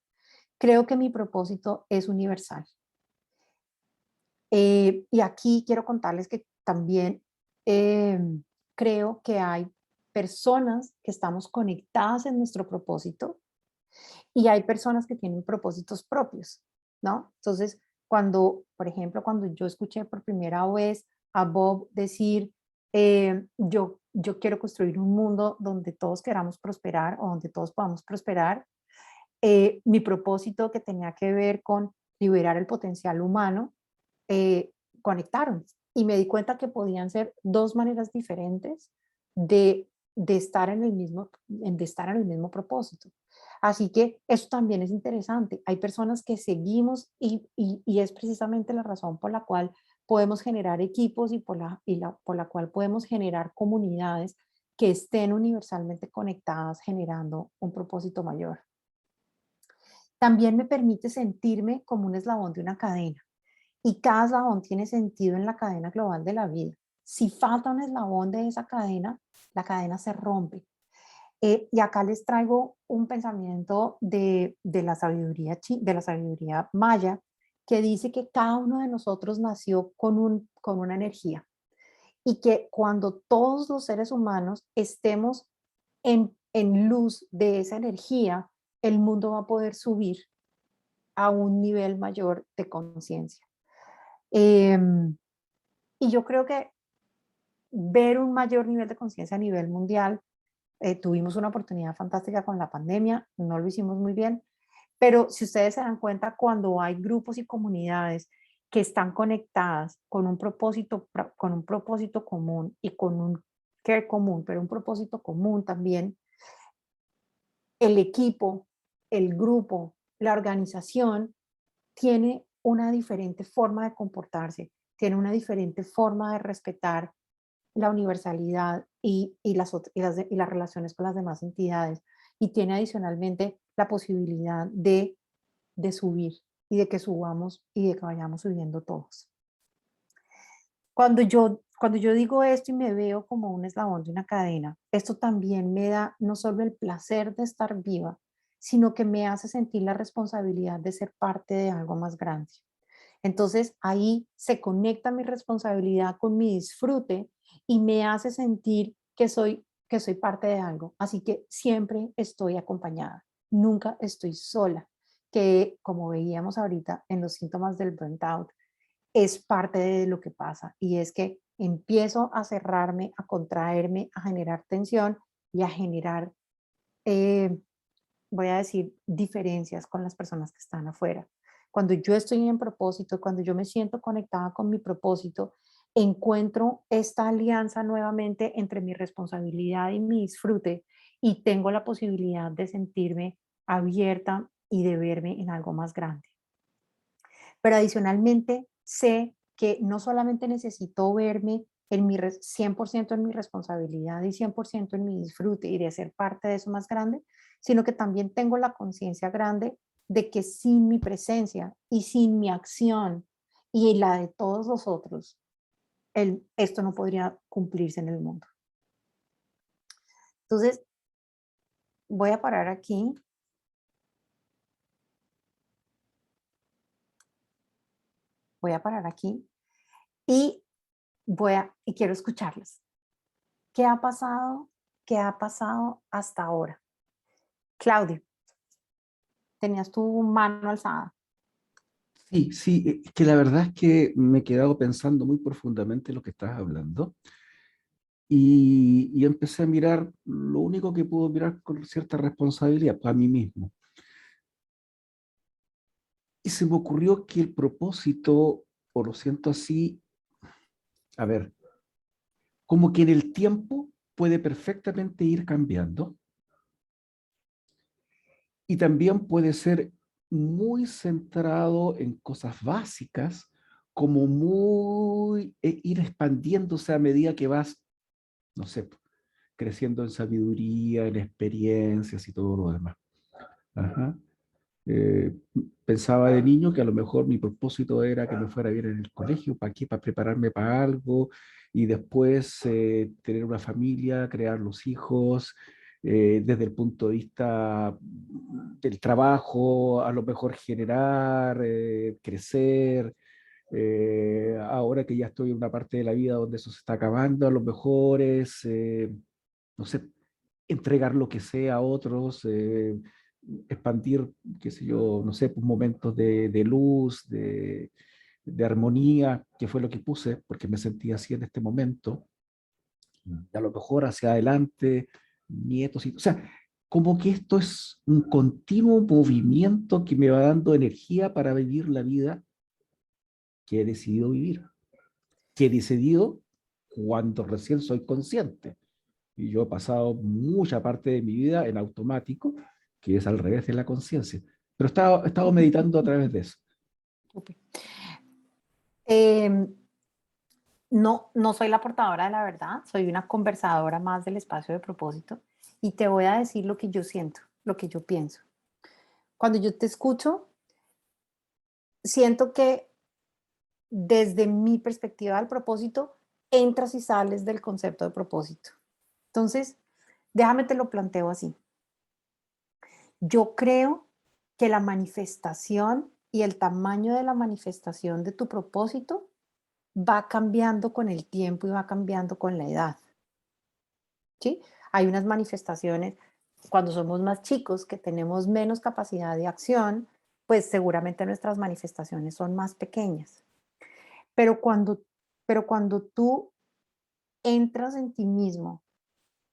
creo que mi propósito es universal. Y aquí quiero contarles que también eh, creo que hay personas que estamos conectadas en nuestro propósito y hay personas que tienen propósitos propios, ¿no? Entonces, por ejemplo, cuando yo escuché por primera vez a Bob decir, yo quiero construir un mundo donde todos queramos prosperar o donde todos podamos prosperar, mi propósito que tenía que ver con liberar el potencial humano, eh, conectaron y me di cuenta que podían ser dos maneras diferentes de estar en el mismo, de estar en el mismo propósito. Así que eso también es interesante. Hay personas que seguimos y es precisamente la razón por la cual podemos generar equipos y por la cual podemos generar comunidades que estén universalmente conectadas generando un propósito mayor. También me permite sentirme como un eslabón de una cadena y cada eslabón tiene sentido en la cadena global de la vida. Si falta un eslabón de esa cadena, la cadena se rompe. Y acá les traigo un pensamiento de la sabiduría maya que dice que cada uno de nosotros nació con una energía y que cuando todos los seres humanos estemos en luz de esa energía, el mundo va a poder subir a un nivel mayor de conciencia. Y yo creo que ver un mayor nivel de conciencia a nivel mundial, tuvimos una oportunidad fantástica con la pandemia, no lo hicimos muy bien, pero si ustedes se dan cuenta, cuando hay grupos y comunidades que están conectadas con un propósito común y con un care común, pero un propósito común también, el equipo, el grupo, la organización tiene una diferente forma de comportarse, tiene una diferente forma de respetar la universalidad y las relaciones con las demás entidades. Y tiene adicionalmente la posibilidad de subir y de que subamos y de que vayamos subiendo todos. Cuando yo digo esto y me veo como un eslabón de una cadena, esto también me da no solo el placer de estar viva, sino que me hace sentir la responsabilidad de ser parte de algo más grande. Entonces ahí se conecta mi responsabilidad con mi disfrute y me hace sentir que soy parte de algo. Así que siempre estoy acompañada, nunca estoy sola, que como veíamos ahorita en los síntomas del burnt out, es parte de lo que pasa y es que empiezo a cerrarme, a contraerme, a generar tensión y a generar, eh, voy a decir, diferencias con las personas que están afuera. Cuando yo estoy en propósito, cuando yo me siento conectada con mi propósito, encuentro esta alianza nuevamente entre mi responsabilidad y mi disfrute y tengo la posibilidad de sentirme abierta y de verme en algo más grande. Pero adicionalmente sé que no solamente necesito verme en 100% en mi responsabilidad y 100% en mi disfrute y de ser parte de eso más grande, sino que también tengo la conciencia grande de que sin mi presencia y sin mi acción y la de todos los otros, esto no podría cumplirse en el mundo. Entonces, voy a parar aquí. Voy a parar aquí y y quiero escucharles. ¿Qué ha pasado? ¿Qué ha pasado hasta ahora? Claudio, tenías tu mano alzada. Sí, sí, que la verdad es que me he quedado pensando muy profundamente en lo que estás hablando y empecé a mirar lo único que puedo mirar con cierta responsabilidad, para mí mismo. Y se me ocurrió que el propósito, o lo siento así, a ver, como que en el tiempo puede perfectamente ir cambiando y también puede ser muy centrado en cosas básicas, como muy ir expandiéndose a medida que vas, no sé, creciendo en sabiduría, en experiencias y todo lo demás. Ajá. Eh, Pensaba de niño que a lo mejor mi propósito era que me fuera bien en el colegio, ¿para qué? Para prepararme para algo y después tener una familia, crear los hijos, desde el punto de vista del trabajo, a lo mejor generar, crecer. Ahora que ya estoy en una parte de la vida donde eso se está acabando, a lo mejor es, no sé, entregar lo que sea a otros, expandir, qué sé yo, no sé, pues, momentos de luz, de armonía, que fue lo que puse, porque me sentía así en este momento, y a lo mejor hacia adelante, nietos, y, o sea, como que esto es un continuo movimiento que me va dando energía para vivir la vida que he decidido vivir, que he decidido cuando recién soy consciente. Y yo he pasado mucha parte de mi vida en automático, que es al revés de la conciencia. Pero he estado meditando a través de eso. Súper. Em, no, no soy la portadora de la verdad, soy una conversadora más del espacio de propósito y te voy a decir lo que yo siento, lo que yo pienso. Cuando yo te escucho, siento que desde mi perspectiva del propósito, entras y sales del concepto de propósito. Entonces, déjame te lo planteo así. Yo creo que la manifestación y el tamaño de la manifestación de tu propósito va cambiando con el tiempo y va cambiando con la edad, ¿sí? Hay unas manifestaciones cuando somos más chicos que tenemos menos capacidad de acción, pues seguramente nuestras manifestaciones son más pequeñas. Pero cuando, pero cuando tú entras en ti mismo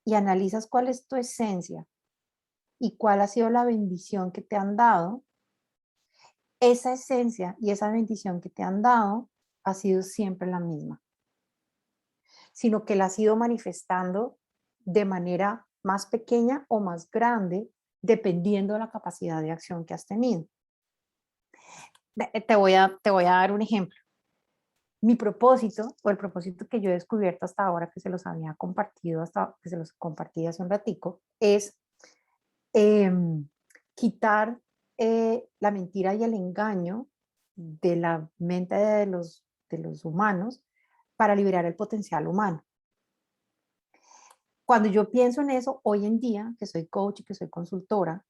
y analizas cuál es tu esencia y cuál ha sido la bendición que te han dado, esa esencia y esa bendición que te han dado ha sido siempre la misma, sino que la has ido manifestando de manera más pequeña o más grande, dependiendo de la capacidad de acción que has tenido. Te voy a dar un ejemplo. Mi propósito, o el propósito que yo he descubierto hasta ahora, que se los había compartido, hasta que se los compartí hace un ratico, es em, quitar la mentira y el engaño de la mente de los humanos para liberar el potencial humano. Cuando yo pienso en eso, hoy en día, que soy coach y que soy consultora,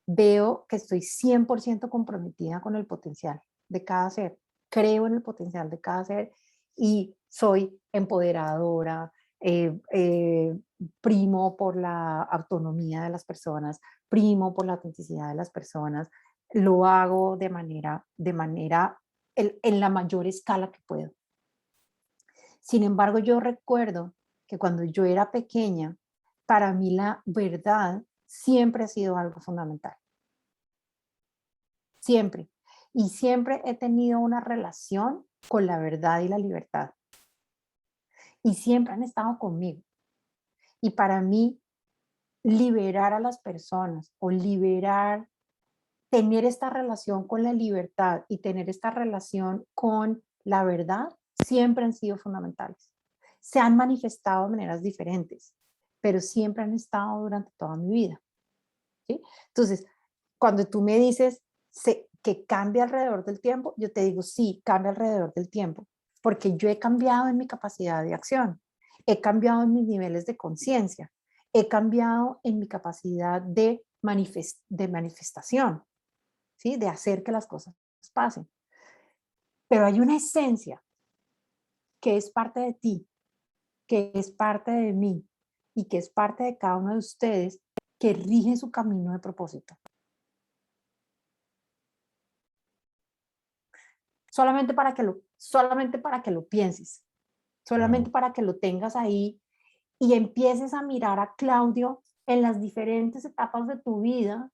veo que estoy 100% comprometida con el potencial de cada ser. creo en el potencial de cada ser y soy empoderadora, primo por la autonomía de las personas, primo por la autenticidad de las personas, lo hago de manera en la mayor escala que puedo. Sin embargo, yo recuerdo que cuando yo era pequeña, para mí la verdad siempre ha sido algo fundamental. Siempre. Y siempre he tenido una relación con la verdad y la libertad. Y siempre han estado conmigo. Y para mí, liberar a las personas o tener esta relación con la libertad y tener esta relación con la verdad, siempre han sido fundamentales. Se han manifestado de maneras diferentes, pero siempre han estado durante toda mi vida. ¿Sí? Entonces, cuando tú me dices que cambia alrededor del tiempo, yo te digo, sí, cambia alrededor del tiempo, porque yo he cambiado en mi capacidad de acción, he cambiado en mis niveles de conciencia, he cambiado en mi capacidad de manifestación, ¿sí? De hacer que las cosas pasen. Pero hay una esencia que es parte de ti, que es parte de mí y que es parte de cada uno de ustedes que rige su camino de propósito. Solamente para que lo pienses, solamente para que lo tengas ahí y empieces a mirar a Claudio en las diferentes etapas de tu vida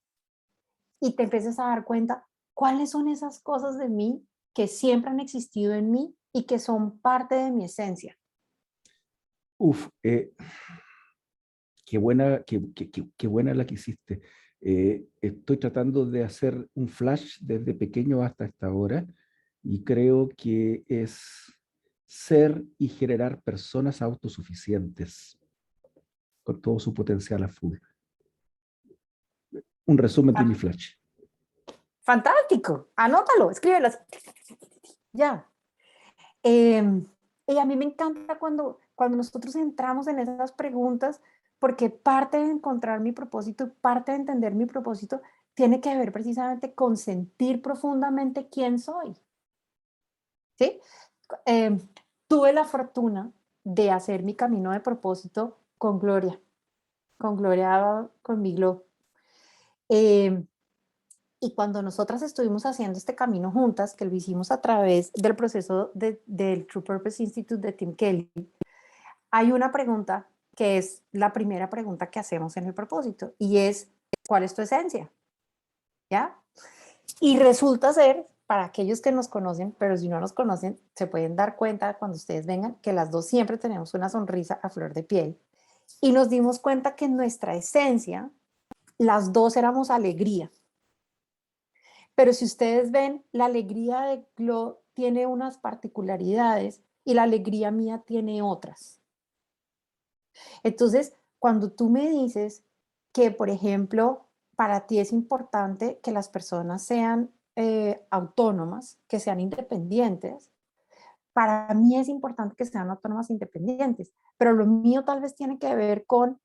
y te empieces a dar cuenta cuáles son esas cosas de mí que siempre han existido en mí y que son parte de mi esencia. Uf, qué buena la que hiciste. Estoy tratando de hacer un flash desde pequeño hasta esta hora y creo que es ser y generar personas autosuficientes con todo su potencial a full. Un resumen de mi flash. Fantástico, anótalo, escríbelas. Ya. Y a mí me encanta cuando nosotros entramos en esas preguntas, porque parte de encontrar mi propósito, parte de entender mi propósito, tiene que ver precisamente con sentir profundamente quién soy. ¿Sí? Eh, Tuve la fortuna de hacer mi camino de propósito con Gloria, con mi Glo. Y cuando nosotras estuvimos haciendo este camino juntas, que lo hicimos a través del proceso del True Purpose Institute de Tim Kelly, hay una pregunta que es la primera pregunta que hacemos en el propósito y es, ¿cuál es tu esencia? ¿Ya? Y resulta ser, para aquellos que nos conocen, pero si no nos conocen, se pueden dar cuenta cuando ustedes vengan que las dos siempre tenemos una sonrisa a flor de piel. Y nos dimos cuenta que en nuestra esencia, las dos éramos alegría. Pero si ustedes ven, la alegría de Glo tiene unas particularidades y la alegría mía tiene otras. Entonces, cuando tú me dices que, por ejemplo, para ti es importante que las personas sean autónomas, que sean independientes, para mí es importante que sean autónomas e independientes, pero lo mío tal vez tiene que ver con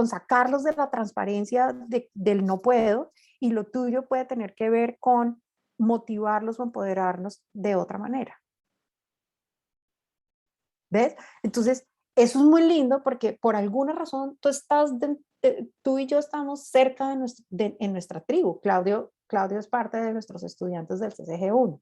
sacarlos de la transparencia del no puedo, y lo tuyo puede tener que ver con motivarlos o empoderarnos de otra manera. ¿Ves? Entonces, eso es muy lindo porque por alguna razón tú y yo estamos cerca en nuestra tribu. Claudio es parte de nuestros estudiantes del CCG1.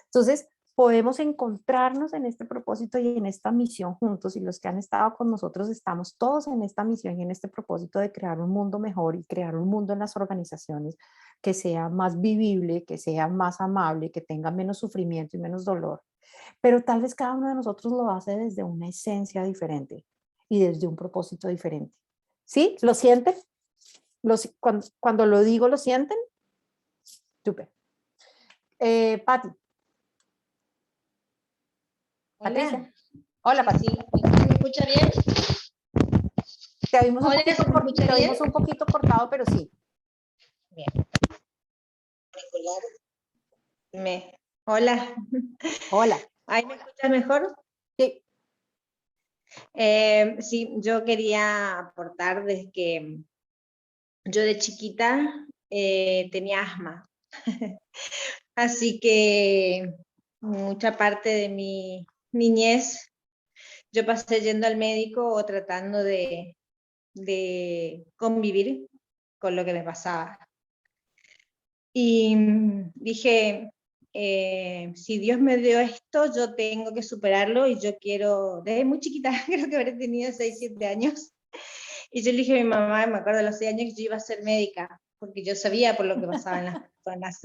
Entonces, podemos encontrarnos en este propósito y en esta misión juntos, y los que han estado con nosotros estamos todos en esta misión y en este propósito de crear un mundo mejor y crear un mundo en las organizaciones que sea más vivible, que sea más amable, que tenga menos sufrimiento y menos dolor. Pero tal vez cada uno de nosotros lo hace desde una esencia diferente y desde un propósito diferente. ¿Sí? ¿Lo sienten? Cuando lo digo, ¿lo sienten? Súper. Patti. Patricia. Hola. Hola, Pati. Sí, ¿me escucha bien? Te oímos Hola, ¿se me escucha bien? un poquito cortado, pero sí. Bien. Hola. Hola. ¿Ahí me escuchas mejor? Sí. Sí, yo quería aportar desde que yo de chiquita tenía asma. Así que mucha parte de mi niñez yo pasé yendo al médico o tratando de convivir con lo que me pasaba. Y dije, si Dios me dio esto, yo tengo que superarlo y yo quiero, desde muy chiquita, creo que habré tenido 6, 7 años, y yo le dije a mi mamá, me acuerdo de los 6 años, que yo iba a ser médica, porque yo sabía por lo que pasaba en las personas.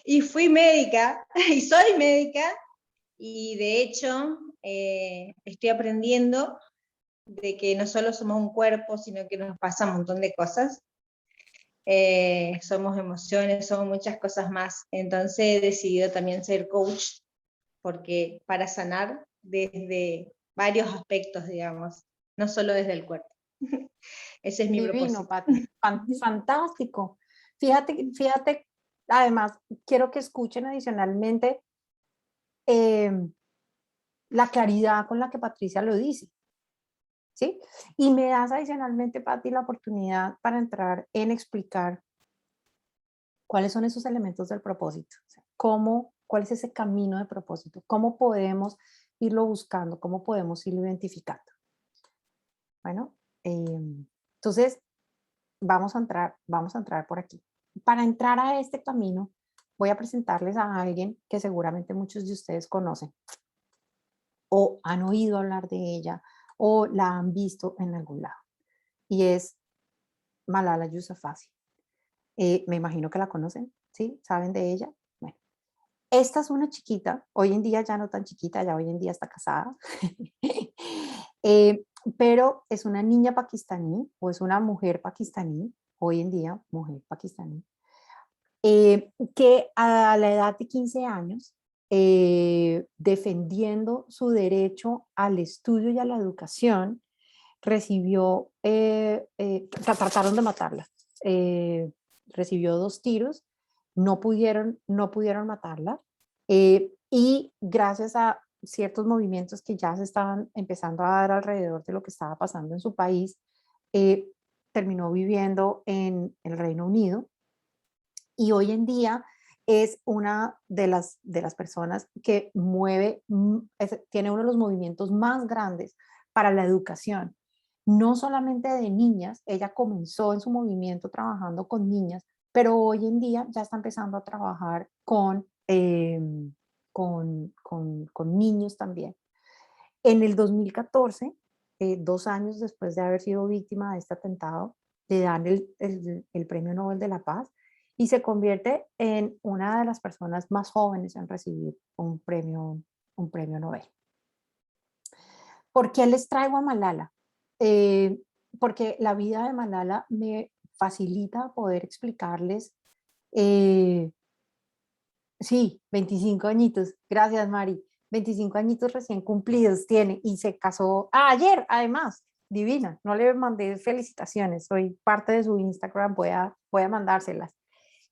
Y fui médica, y soy médica, y de hecho estoy aprendiendo de que no solo somos un cuerpo, sino que nos pasa un montón de cosas. Somos emociones, somos muchas cosas más. Entonces he decidido también ser coach, porque para sanar desde varios aspectos, digamos, no solo desde el cuerpo. Ese es mi Divino, propósito. Pati. Fantástico. Fíjate, además, quiero que escuchen adicionalmente eh, la claridad con la que Patricia lo dice, ¿sí? Y me das adicionalmente, Pati, la oportunidad para entrar en explicar cuáles son esos elementos del propósito, o sea, cuál es ese camino de propósito, cómo podemos irlo buscando, cómo podemos irlo identificando. Bueno, entonces vamos a entrar por aquí. Para entrar a este camino, voy a presentarles a alguien que seguramente muchos de ustedes conocen o han oído hablar de ella o la han visto en algún lado. Y es Malala Yousafzai. Me imagino que la conocen, ¿sí? ¿Saben de ella? Bueno, esta es una chiquita, hoy en día ya no tan chiquita, ya hoy en día está casada, pero es una niña pakistaní o es una mujer pakistaní, hoy en día mujer pakistaní, que a la edad de 15 años, defendiendo su derecho al estudio y a la educación, recibió, trataron de matarla, recibió 2 tiros, no pudieron matarla, y gracias a ciertos movimientos que ya se estaban empezando a dar alrededor de lo que estaba pasando en su país, eh, terminó viviendo en el Reino Unido y hoy en día es una de las personas que tiene uno de los movimientos más grandes para la educación. No solamente de niñas, ella comenzó en su movimiento trabajando con niñas, pero hoy en día ya está empezando a trabajar con niños también. En el 2014, 2 años después de haber sido víctima de este atentado, le dan el Premio Nobel de la Paz y se convierte en una de las personas más jóvenes en recibir un premio Nobel. ¿Por qué les traigo a Malala? Porque la vida de Malala me facilita poder explicarles, eh, sí, 25 añitos, gracias Mari, 25 añitos recién cumplidos tiene y se casó ayer, además, divina, no le mandé felicitaciones, soy parte de su Instagram, voy a mandárselas.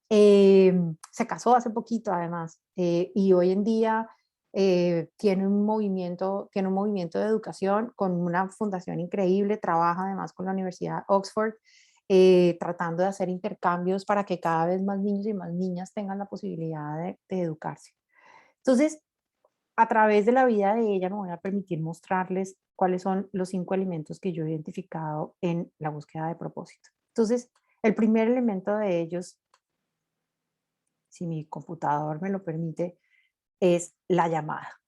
Se casó hace poquito además, y hoy en día tiene un movimiento de educación con una fundación increíble, trabaja además con la Universidad Oxford, tratando de hacer intercambios para que cada vez más niños y más niñas tengan la posibilidad de educarse. Entonces, a través de la vida de ella me voy a permitir mostrarles cuáles son los 5 elementos que yo he identificado en la búsqueda de propósito. Entonces, el primer elemento de ellos, si mi computador me lo permite, es la llamada,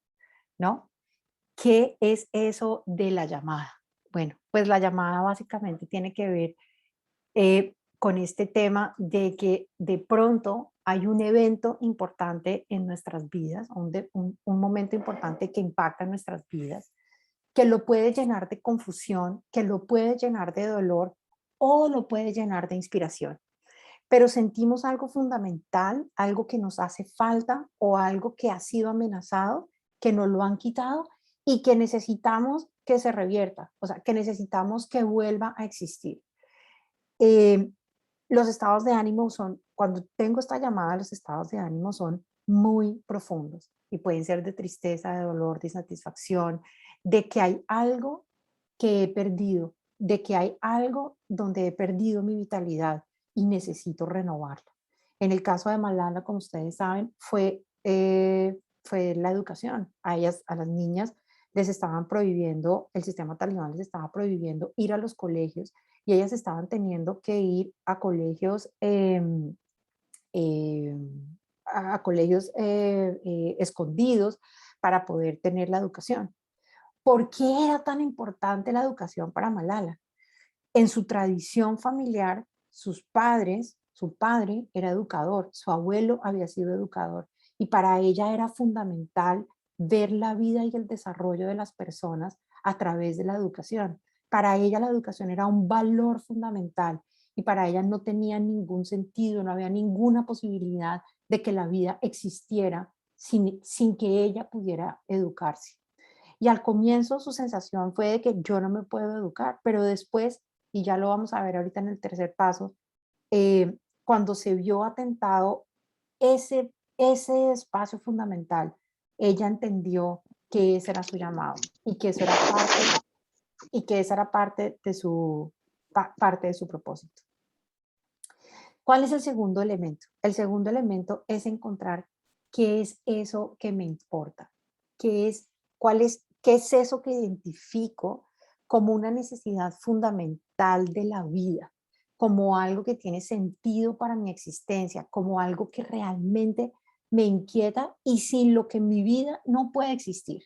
¿no? ¿Qué es eso de la llamada? Bueno, pues la llamada básicamente tiene que ver con este tema de que de pronto hay un evento importante en nuestras vidas, un momento importante que impacta en nuestras vidas, que lo puede llenar de confusión, que lo puede llenar de dolor o lo puede llenar de inspiración. Pero sentimos algo fundamental, algo que nos hace falta o algo que ha sido amenazado, que nos lo han quitado y que necesitamos que se revierta, o sea, que necesitamos que vuelva a existir. Eh, los estados de ánimo son, cuando tengo esta llamada, los estados de ánimo son muy profundos y pueden ser de tristeza, de dolor, de insatisfacción, de que hay algo que he perdido, de que hay algo donde he perdido mi vitalidad y necesito renovarla. En el caso de Malala, como ustedes saben, fue la educación. A ellas, a las niñas, les estaban prohibiendo, el sistema talibán les estaba prohibiendo ir a los colegios y ellas estaban teniendo que ir a colegios, a colegios escondidos para poder tener la educación. ¿Por qué era tan importante la educación para Malala? En su tradición familiar, sus padres, su padre era educador, su abuelo había sido educador y para ella era fundamental ver la vida y el desarrollo de las personas a través de la educación. Para ella la educación era un valor fundamental y para ella no tenía ningún sentido, no había ninguna posibilidad de que la vida existiera sin que ella pudiera educarse. Y al comienzo su sensación fue de que yo no me puedo educar, pero después, y ya lo vamos a ver ahorita en el tercer paso, cuando se vio atentado ese espacio fundamental, ella entendió que ese era su llamado y que eso era parte, y que esa era parte de su propósito. ¿Cuál es el segundo elemento? El segundo elemento es encontrar qué es eso que me importa, qué es eso que identifico como una necesidad fundamental de la vida, como algo que tiene sentido para mi existencia, como algo que realmente me inquieta y sin lo que mi vida no puede existir.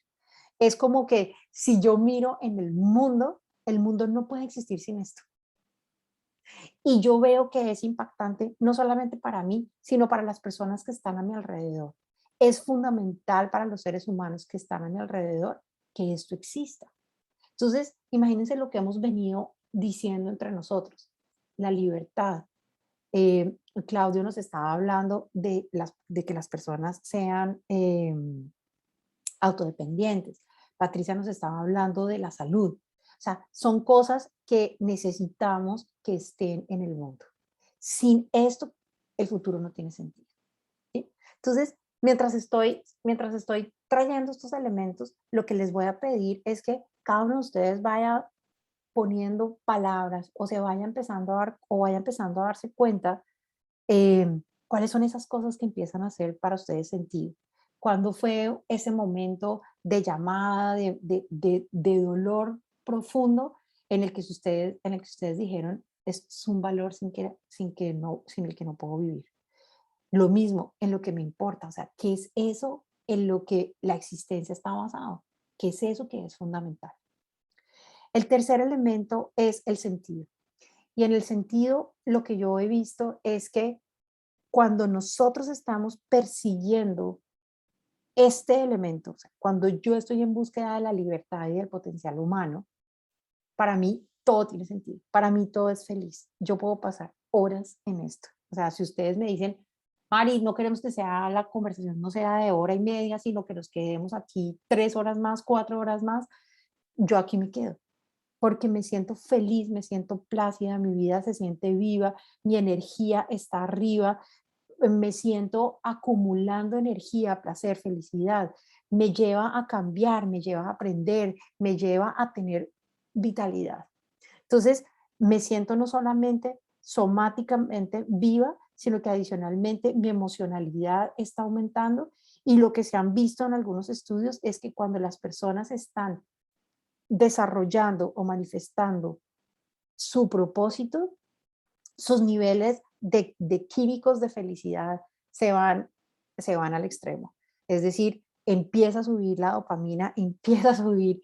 Es como que si yo miro en el mundo no puede existir sin esto. Y yo veo que es impactante no solamente para mí, sino para las personas que están a mi alrededor. Es fundamental para los seres humanos que están a mi alrededor que esto exista. Entonces, imagínense lo que hemos venido diciendo entre nosotros, la libertad. Claudio nos estaba hablando de que las personas sean autodependientes. Patricia nos estaba hablando de la salud. O sea, son cosas que necesitamos que estén en el mundo. Sin esto, el futuro no tiene sentido. ¿Sí? Entonces, mientras estoy trayendo estos elementos, lo que les voy a pedir es que cada uno de ustedes vaya poniendo palabras o se vaya empezando a dar, o vaya empezando a darse cuenta cuáles son esas cosas que empiezan a hacer para ustedes sentido. ¿Cuándo fue ese momento de llamada, de dolor profundo en el que ustedes dijeron, es un valor sin el que no puedo vivir? Lo mismo en lo que me importa, o sea, ¿qué es eso en lo que la existencia está basada? ¿Qué es eso que es fundamental? El tercer elemento es el sentido. Y en el sentido, lo que yo he visto es que cuando nosotros estamos persiguiendo este elemento, o sea, cuando yo estoy en búsqueda de la libertad y del potencial humano, para mí todo tiene sentido, para mí todo es feliz. Yo puedo pasar horas en esto. O sea, si ustedes me dicen, Mari, no queremos que sea la conversación, no sea de hora y media, sino que nos quedemos aquí 3 horas más, 4 horas más, yo aquí me quedo, porque me siento feliz, me siento plácida, mi vida se siente viva, mi energía está arriba, me siento acumulando energía, placer, felicidad, me lleva a cambiar, me lleva a aprender, me lleva a tener vitalidad. Entonces, me siento no solamente somáticamente viva, sino que adicionalmente mi emocionalidad está aumentando y lo que se han visto en algunos estudios es que cuando las personas están desarrollando o manifestando su propósito, sus niveles de químicos de felicidad se van, se van al extremo. Es decir, empieza a subir la dopamina, empieza a subir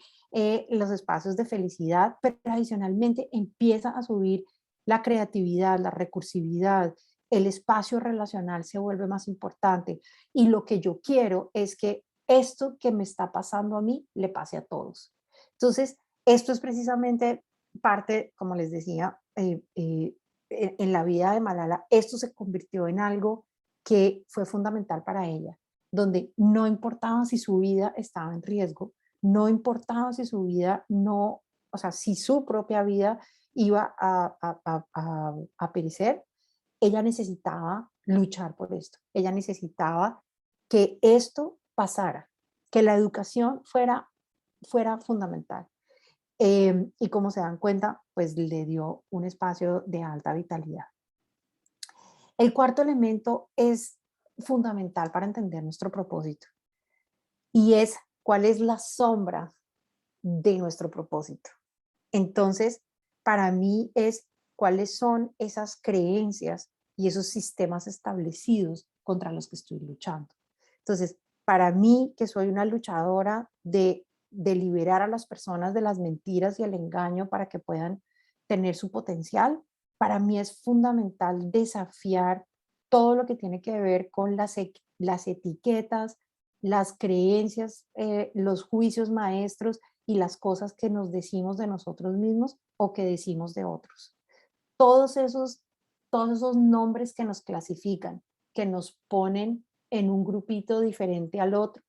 los espacios de felicidad, pero adicionalmente empieza a subir la creatividad, la recursividad, el espacio relacional se vuelve más importante. Y lo que yo quiero es que esto que me está pasando a mí le pase a todos. Entonces, esto es precisamente parte, como les decía, en la vida de Malala, esto se convirtió en algo que fue fundamental para ella, donde no importaba si su vida estaba en riesgo, no importaba si su vida no, o sea, si su propia vida iba a perecer, ella necesitaba luchar por esto, ella necesitaba que esto pasara, que la educación fuera fundamental. Y como se dan cuenta, pues le dio un espacio de alta vitalidad. El cuarto elemento es fundamental para entender nuestro propósito y es cuál es la sombra de nuestro propósito. Entonces, para mí es cuáles son esas creencias y esos sistemas establecidos contra los que estoy luchando. Entonces, para mí, que soy una luchadora de liberar a las personas de las mentiras y el engaño para que puedan tener su potencial, para mí es fundamental desafiar todo lo que tiene que ver con las etiquetas, las creencias, los juicios maestros y las cosas que nos decimos de nosotros mismos o que decimos de otros. Todos esos, todos esos nombres que nos clasifican, que nos ponen en un grupito diferente al otro,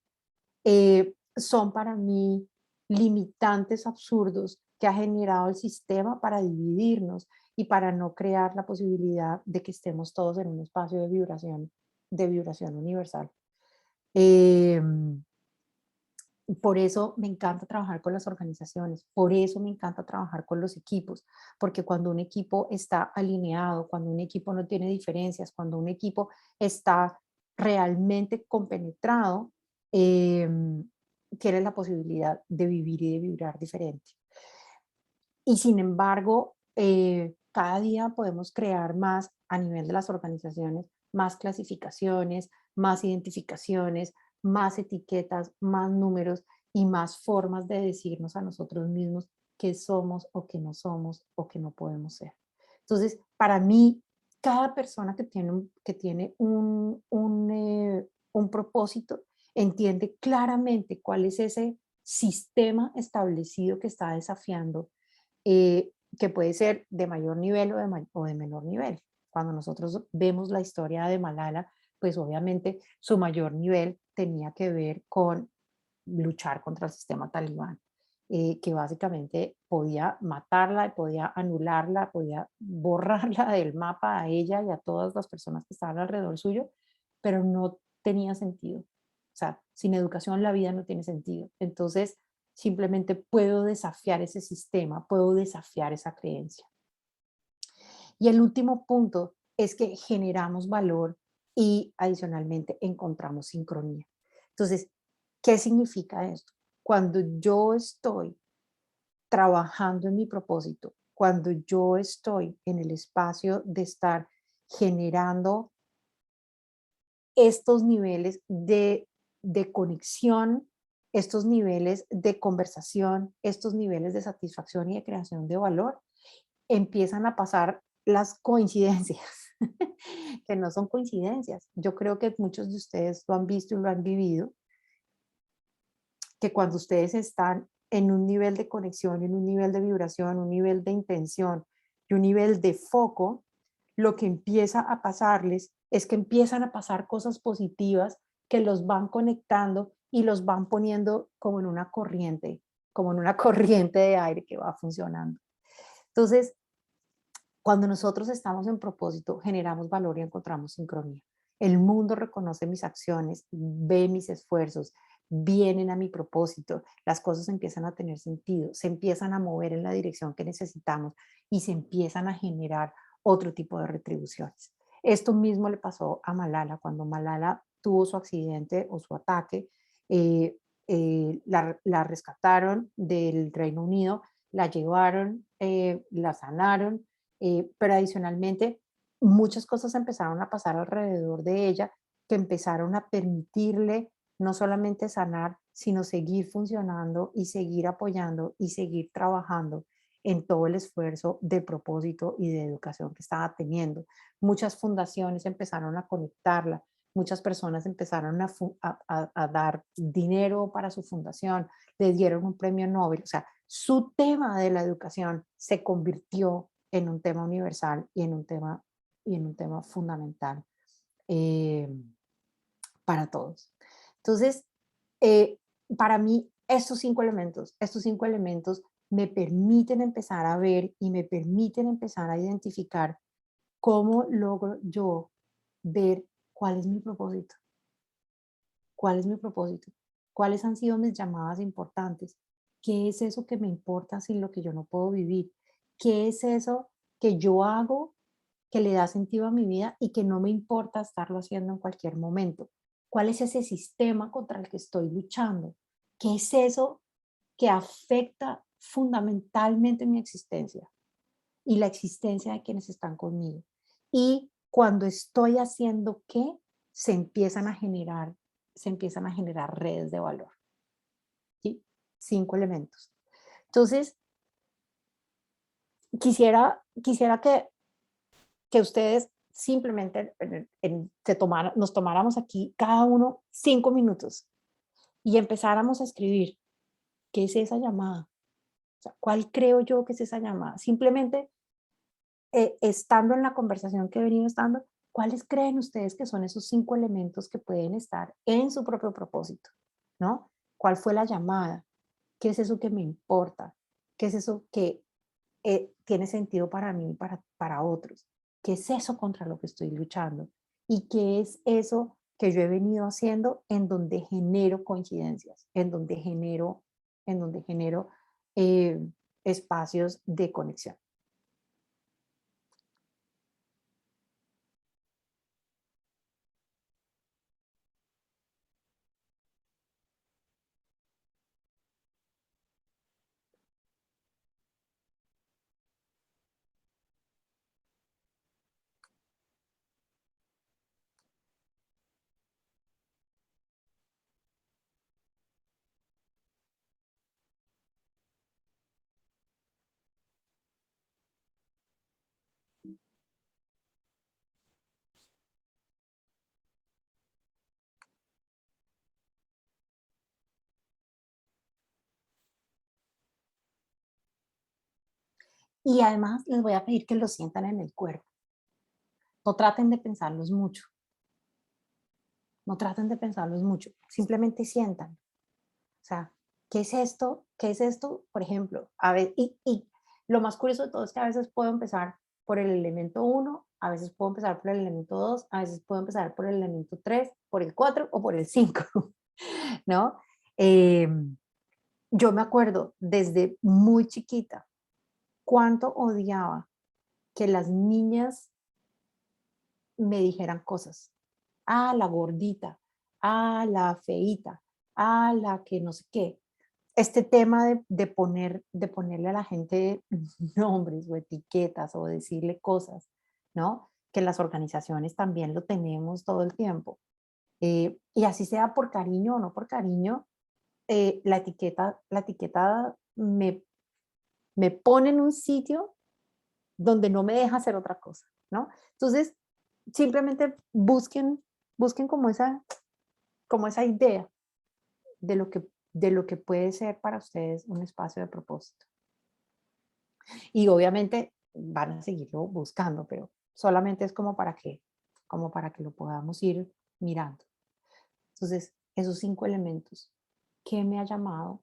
son para mí limitantes absurdos que ha generado el sistema para dividirnos y para no crear la posibilidad de que estemos todos en un espacio de vibración universal. Eh, por eso me encanta trabajar con las organizaciones, por eso me encanta trabajar con los equipos, porque cuando un equipo está alineado, cuando un equipo no tiene diferencias, cuando un equipo está realmente compenetrado, eh, tiene la posibilidad de vivir y de vibrar diferente. Y sin embargo, cada día podemos crear más a nivel de las organizaciones, más clasificaciones, más identificaciones, más etiquetas, más números y más formas de decirnos a nosotros mismos qué somos o qué no somos o qué no podemos ser. Entonces, para mí, cada persona que tiene un propósito entiende claramente cuál es ese sistema establecido que está desafiando, que puede ser de mayor nivel o de menor nivel. Cuando nosotros vemos la historia de Malala, pues obviamente su mayor nivel tenía que ver con luchar contra el sistema talibán, que básicamente podía matarla, podía anularla, podía borrarla del mapa a ella y a todas las personas que estaban alrededor suyo, pero no tenía sentido. O sea, sin educación la vida no tiene sentido. Entonces, simplemente puedo desafiar ese sistema, puedo desafiar esa creencia. Y el último punto es que generamos valor y adicionalmente encontramos sincronía. Entonces, ¿qué significa esto? Cuando yo estoy trabajando en mi propósito, cuando yo estoy en el espacio de estar generando estos niveles de conexión, estos niveles de conversación, estos niveles de satisfacción y de creación de valor, empiezan a pasar las coincidencias, que no son coincidencias. Yo creo que muchos de ustedes lo han visto y lo han vivido, que cuando ustedes están en un nivel de conexión, en un nivel de vibración, un nivel de intención y un nivel de foco, lo que empieza a pasarles es que empiezan a pasar cosas positivas que los van conectando y los van poniendo como en una corriente, como en una corriente de aire que va funcionando. Entonces, cuando nosotros estamos en propósito, generamos valor y encontramos sincronía. El mundo reconoce mis acciones, ve mis esfuerzos, vienen a mi propósito, las cosas empiezan a tener sentido, se empiezan a mover en la dirección que necesitamos y se empiezan a generar otro tipo de retribuciones. Esto mismo le pasó a Malala cuando Malala tuvo su accidente o su ataque. eh, la rescataron del Reino Unido, la llevaron, la sanaron, pero adicionalmente muchas cosas empezaron a pasar alrededor de ella que empezaron a permitirle no solamente sanar, sino seguir funcionando y seguir apoyando y seguir trabajando en todo el esfuerzo de propósito y de educación que estaba teniendo. Muchas fundaciones empezaron a conectarla, muchas personas empezaron a dar dinero para su fundación, le dieron un premio Nobel, o sea, su tema de la educación se convirtió en un tema universal y en un tema fundamental eh, para todos. Entonces, eh, para mí, estos cinco elementos me permiten empezar a ver y me permiten empezar a identificar cómo logro yo ver cuál es mi propósito, cuál es mi propósito, cuáles han sido mis llamadas importantes, qué es eso que me importa sin lo que yo no puedo vivir, qué es eso que yo hago que le da sentido a mi vida y que no me importa estarlo haciendo en cualquier momento? ¿Cuál es ese sistema contra el que estoy luchando? ¿Qué es eso que afecta fundamentalmente mi existencia y la existencia de quienes están conmigo? Y cuando estoy haciendo qué, se empiezan a generar, se empiezan a generar redes de valor. ¿Sí? 5 elementos. Entonces, quisiera que ustedes simplemente nos tomáramos aquí cada uno 5 minutos y empezáramos a escribir qué es esa llamada. O sea, ¿cuál creo yo que es esa llamada? Simplemente estando en la conversación que he venido estando, ¿cuáles creen ustedes que son esos 5 elementos que pueden estar en su propio propósito? ¿No? ¿Cuál fue la llamada? ¿Qué es eso que me importa? ¿Qué es eso que tiene sentido para mí y para otros? ¿Qué es eso contra lo que estoy luchando? ¿Y qué es eso que yo he venido haciendo en donde genero coincidencias, en donde genero eh, espacios de conexión? Y además les voy a pedir que lo sientan en el cuerpo. No traten de pensarlos mucho. No traten de pensarlos mucho. Simplemente sientan. O sea, ¿qué es esto? ¿Qué es esto? Por ejemplo, a ver, y lo más curioso de todo es que a veces puedo empezar por el elemento 1, a veces puedo empezar por el elemento 2, a veces puedo empezar por el elemento 3, por el 4 o por el 5, ¿no? Eh, yo me acuerdo desde muy chiquita cuánto odiaba que las niñas me dijeran cosas. Ah, la gordita, ah, la feíta, ah, la que no sé qué. Este tema de ponerle a la gente nombres o etiquetas o decirle cosas, ¿no? Que las organizaciones también lo tenemos todo el tiempo. Y así sea por cariño o no por cariño, la etiqueta me pone en un sitio donde no me deja hacer otra cosa, ¿no? Entonces, simplemente busquen como esa idea de lo que puede ser para ustedes un espacio de propósito. Y obviamente van a seguirlo buscando, pero solamente es como para que lo podamos ir mirando. Entonces, esos 5 elementos, ¿qué me ha llamado?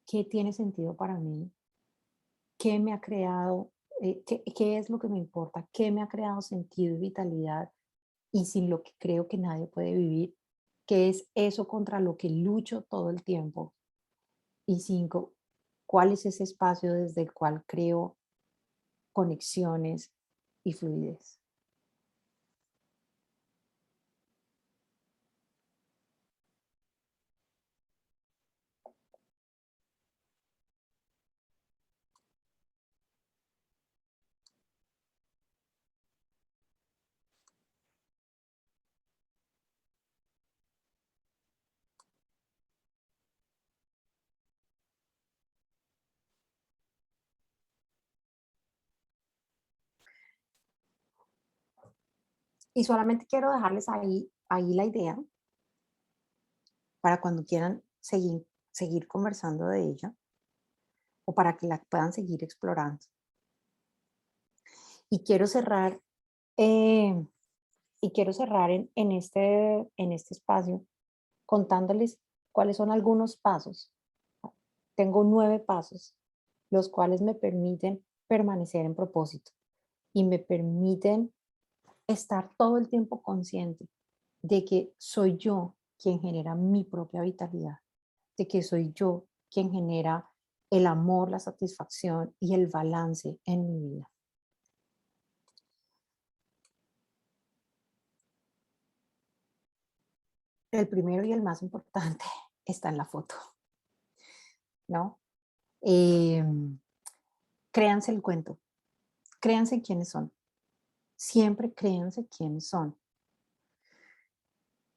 ¿Qué tiene sentido para mí? ¿Qué me ha creado? ¿Qué es lo que me importa? ¿Qué me ha creado sentido y vitalidad? Y sin lo que creo que nadie puede vivir, ¿qué es eso contra lo que lucho todo el tiempo? Y 5, ¿cuál es ese espacio desde el cual creo conexiones y fluidez? Y solamente quiero dejarles ahí la idea para cuando quieran seguir conversando de ella o para que la puedan seguir explorando. Y quiero cerrar, eh, en este espacio contándoles cuáles son algunos pasos. Tengo 9 pasos, los cuales me permiten permanecer en propósito y me permiten estar todo el tiempo consciente de que soy yo quien genera mi propia vitalidad, de que soy yo quien genera el amor, la satisfacción y el balance en mi vida. El primero y el más importante está en la foto, ¿no? Em, Créanse el cuento, créanse quiénes son, siempre créanse quiénes son.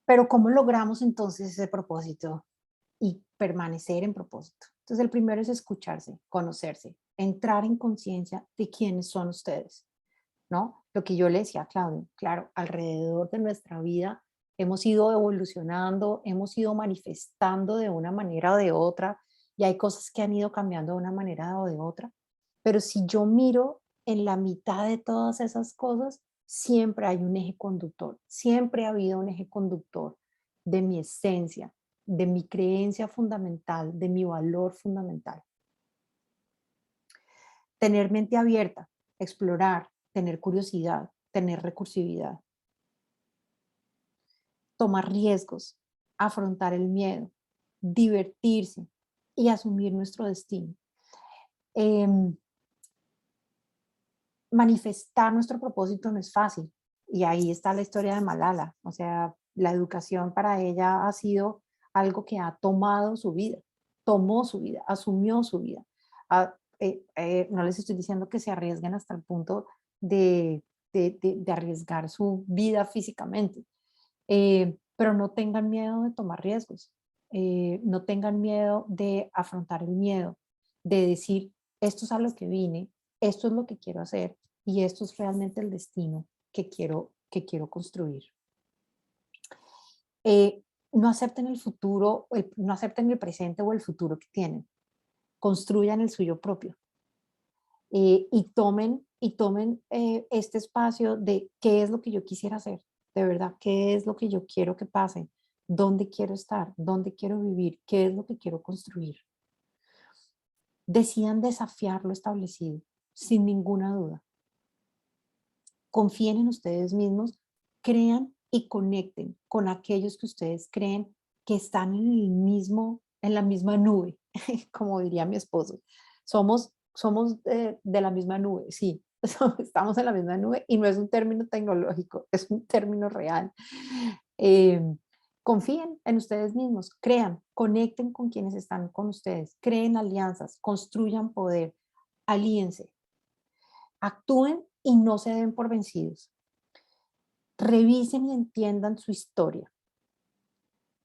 Pero ¿cómo logramos entonces ese propósito y permanecer en propósito? Entonces el primero es escucharse, conocerse, entrar en conciencia de quiénes son ustedes, ¿no? Lo que yo le decía a Claudio, claro, alrededor de nuestra vida hemos ido evolucionando, hemos ido manifestando de una manera o de otra, y hay cosas que han ido cambiando de una manera o de otra, pero si yo miro en la mitad de todas esas cosas, siempre hay un eje conductor, siempre ha habido un eje conductor de mi esencia, de mi creencia fundamental, de mi valor fundamental. Tener mente abierta, explorar, tener curiosidad, tener recursividad, tomar riesgos, afrontar el miedo, divertirse y asumir nuestro destino. Em, Manifestar nuestro propósito no es fácil. Y ahí está la historia de Malala. O sea, la educación para ella ha sido algo que ha tomado su vida, tomó su vida, asumió su vida. No les estoy diciendo que se arriesguen hasta el punto de arriesgar su vida físicamente, pero no tengan miedo de tomar riesgos, no tengan miedo de afrontar el miedo, de decir, esto es a lo que vine, esto es lo que quiero hacer y esto es realmente el destino que quiero construir. No acepten el futuro, no acepten el presente o el futuro que tienen, construyan el suyo propio, y tomen este espacio de qué es lo que yo quisiera hacer, de verdad, qué es lo que yo quiero que pase, dónde quiero estar, dónde quiero vivir, qué es lo que quiero construir. Decidan desafiar lo establecido, sin ninguna duda. Confíen en ustedes mismos, crean y conecten con aquellos que ustedes creen que están en la misma nube, como diría mi esposo. Somos de la misma nube, sí, estamos en la misma nube y no es un término tecnológico, es un término real. Eh, Confíen en ustedes mismos, crean, conecten con quienes están con ustedes, creen alianzas, construyan poder, alíense, actúen y no se den por vencidos. Revisen y entiendan su historia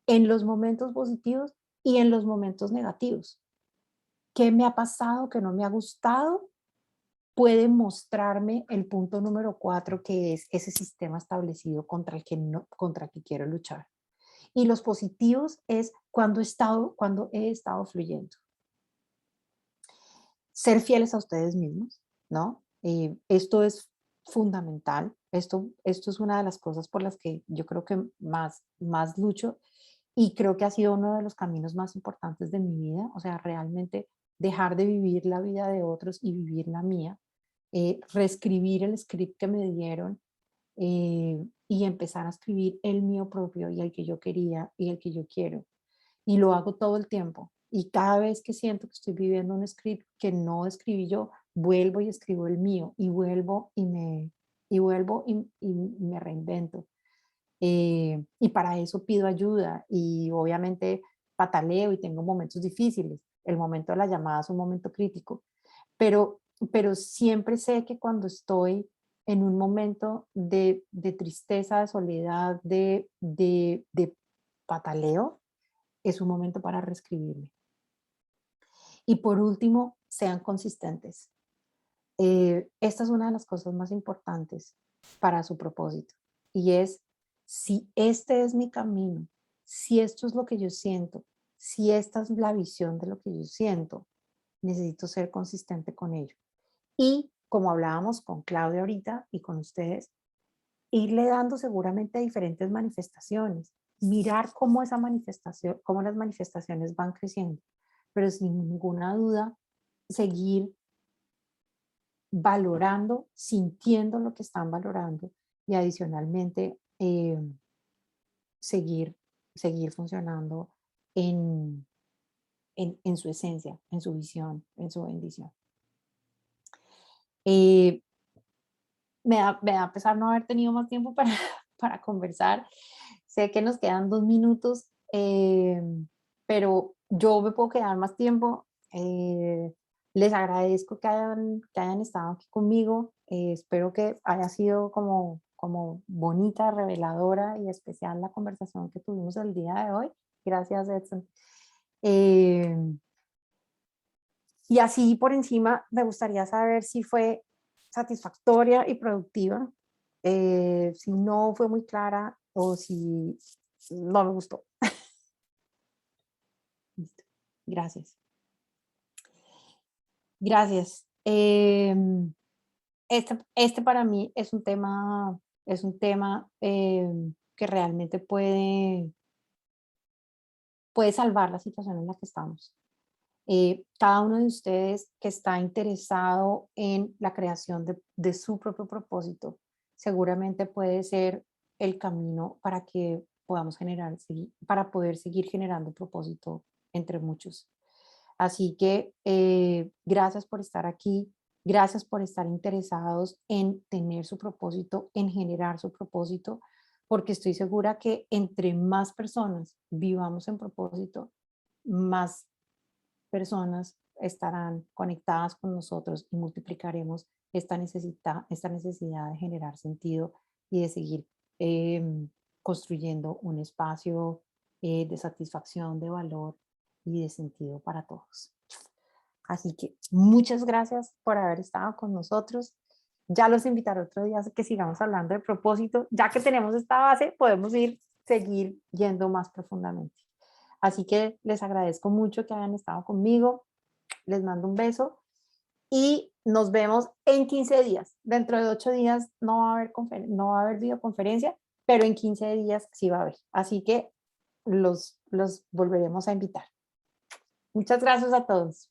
en los momentos positivos y en los momentos negativos. ¿Qué me ha pasado que no me ha gustado? Puede mostrarme el punto número 4, que es ese sistema establecido contra el que quiero luchar. Y los positivos es cuando he estado fluyendo. Ser fieles a ustedes mismos, ¿no? Esto es fundamental. Esto es una de las cosas por las que yo creo que más lucho, y creo que ha sido uno de los caminos más importantes de mi vida. O sea, realmente dejar de vivir la vida de otros y vivir la mía, reescribir el script que me dieron, y empezar a escribir el mío propio y el que yo quería y el que yo quiero. Y lo hago todo el tiempo. Y cada vez que siento que estoy viviendo un script que no escribí yo, vuelvo y escribo el mío y vuelvo y me reinvento. Y para eso pido ayuda y obviamente pataleo y tengo momentos difíciles. El momento de la llamada es un momento crítico, pero, pero siempre sé que cuando estoy en un momento de tristeza, de soledad, de pataleo, es un momento para reescribirme. Y por último, sean consistentes. Esta es una de las cosas más importantes para su propósito, y es, si este es mi camino, si esto es lo que yo siento, si esta es la visión de lo que yo siento, necesito ser consistente con ello. Y como hablábamos con Claudia ahorita y con ustedes, irle dando seguramente diferentes manifestaciones, mirar cómo esa manifestación, cómo las manifestaciones van creciendo, pero sin ninguna duda seguir valorando, sintiendo lo que están valorando, y adicionalmente seguir, seguir funcionando en, en su esencia, en su visión, en su bendición. Eh, me da pesar no haber tenido más tiempo para, para conversar. Sé que nos quedan 2 minutos, pero yo me puedo quedar más tiempo. Les agradezco que hayan estado aquí conmigo. Espero que haya sido como bonita, reveladora y especial la conversación que tuvimos el día de hoy. Gracias, Edson. Eh, y así por encima, me gustaría saber si fue satisfactoria y productiva, si no fue muy clara o si no me gustó. Listo. Gracias. Gracias. Este para mí es un tema que realmente puede salvar la situación en la que estamos. Cada uno de ustedes que está interesado en la creación de su propio propósito, seguramente puede ser el camino para que podamos para poder seguir generando propósito entre muchos. Así que gracias por estar aquí, gracias por estar interesados en tener su propósito, en generar su propósito, porque estoy segura que entre más personas vivamos en propósito, más personas estarán conectadas con nosotros y multiplicaremos esta necesidad de generar sentido y de seguir construyendo un espacio de satisfacción, de valor y de sentido para todos. Así que muchas gracias por haber estado con nosotros. Ya los invitaré otro día a que sigamos hablando de propósito. Ya que tenemos esta base, podemos seguir yendo más profundamente. Así que les agradezco mucho que hayan estado conmigo. Les mando un beso y nos vemos en 15 días. Dentro de 8 días no va a haber videoconferencia, pero en 15 días sí va a haber. Así que los volveremos a invitar. Muchas gracias a todos.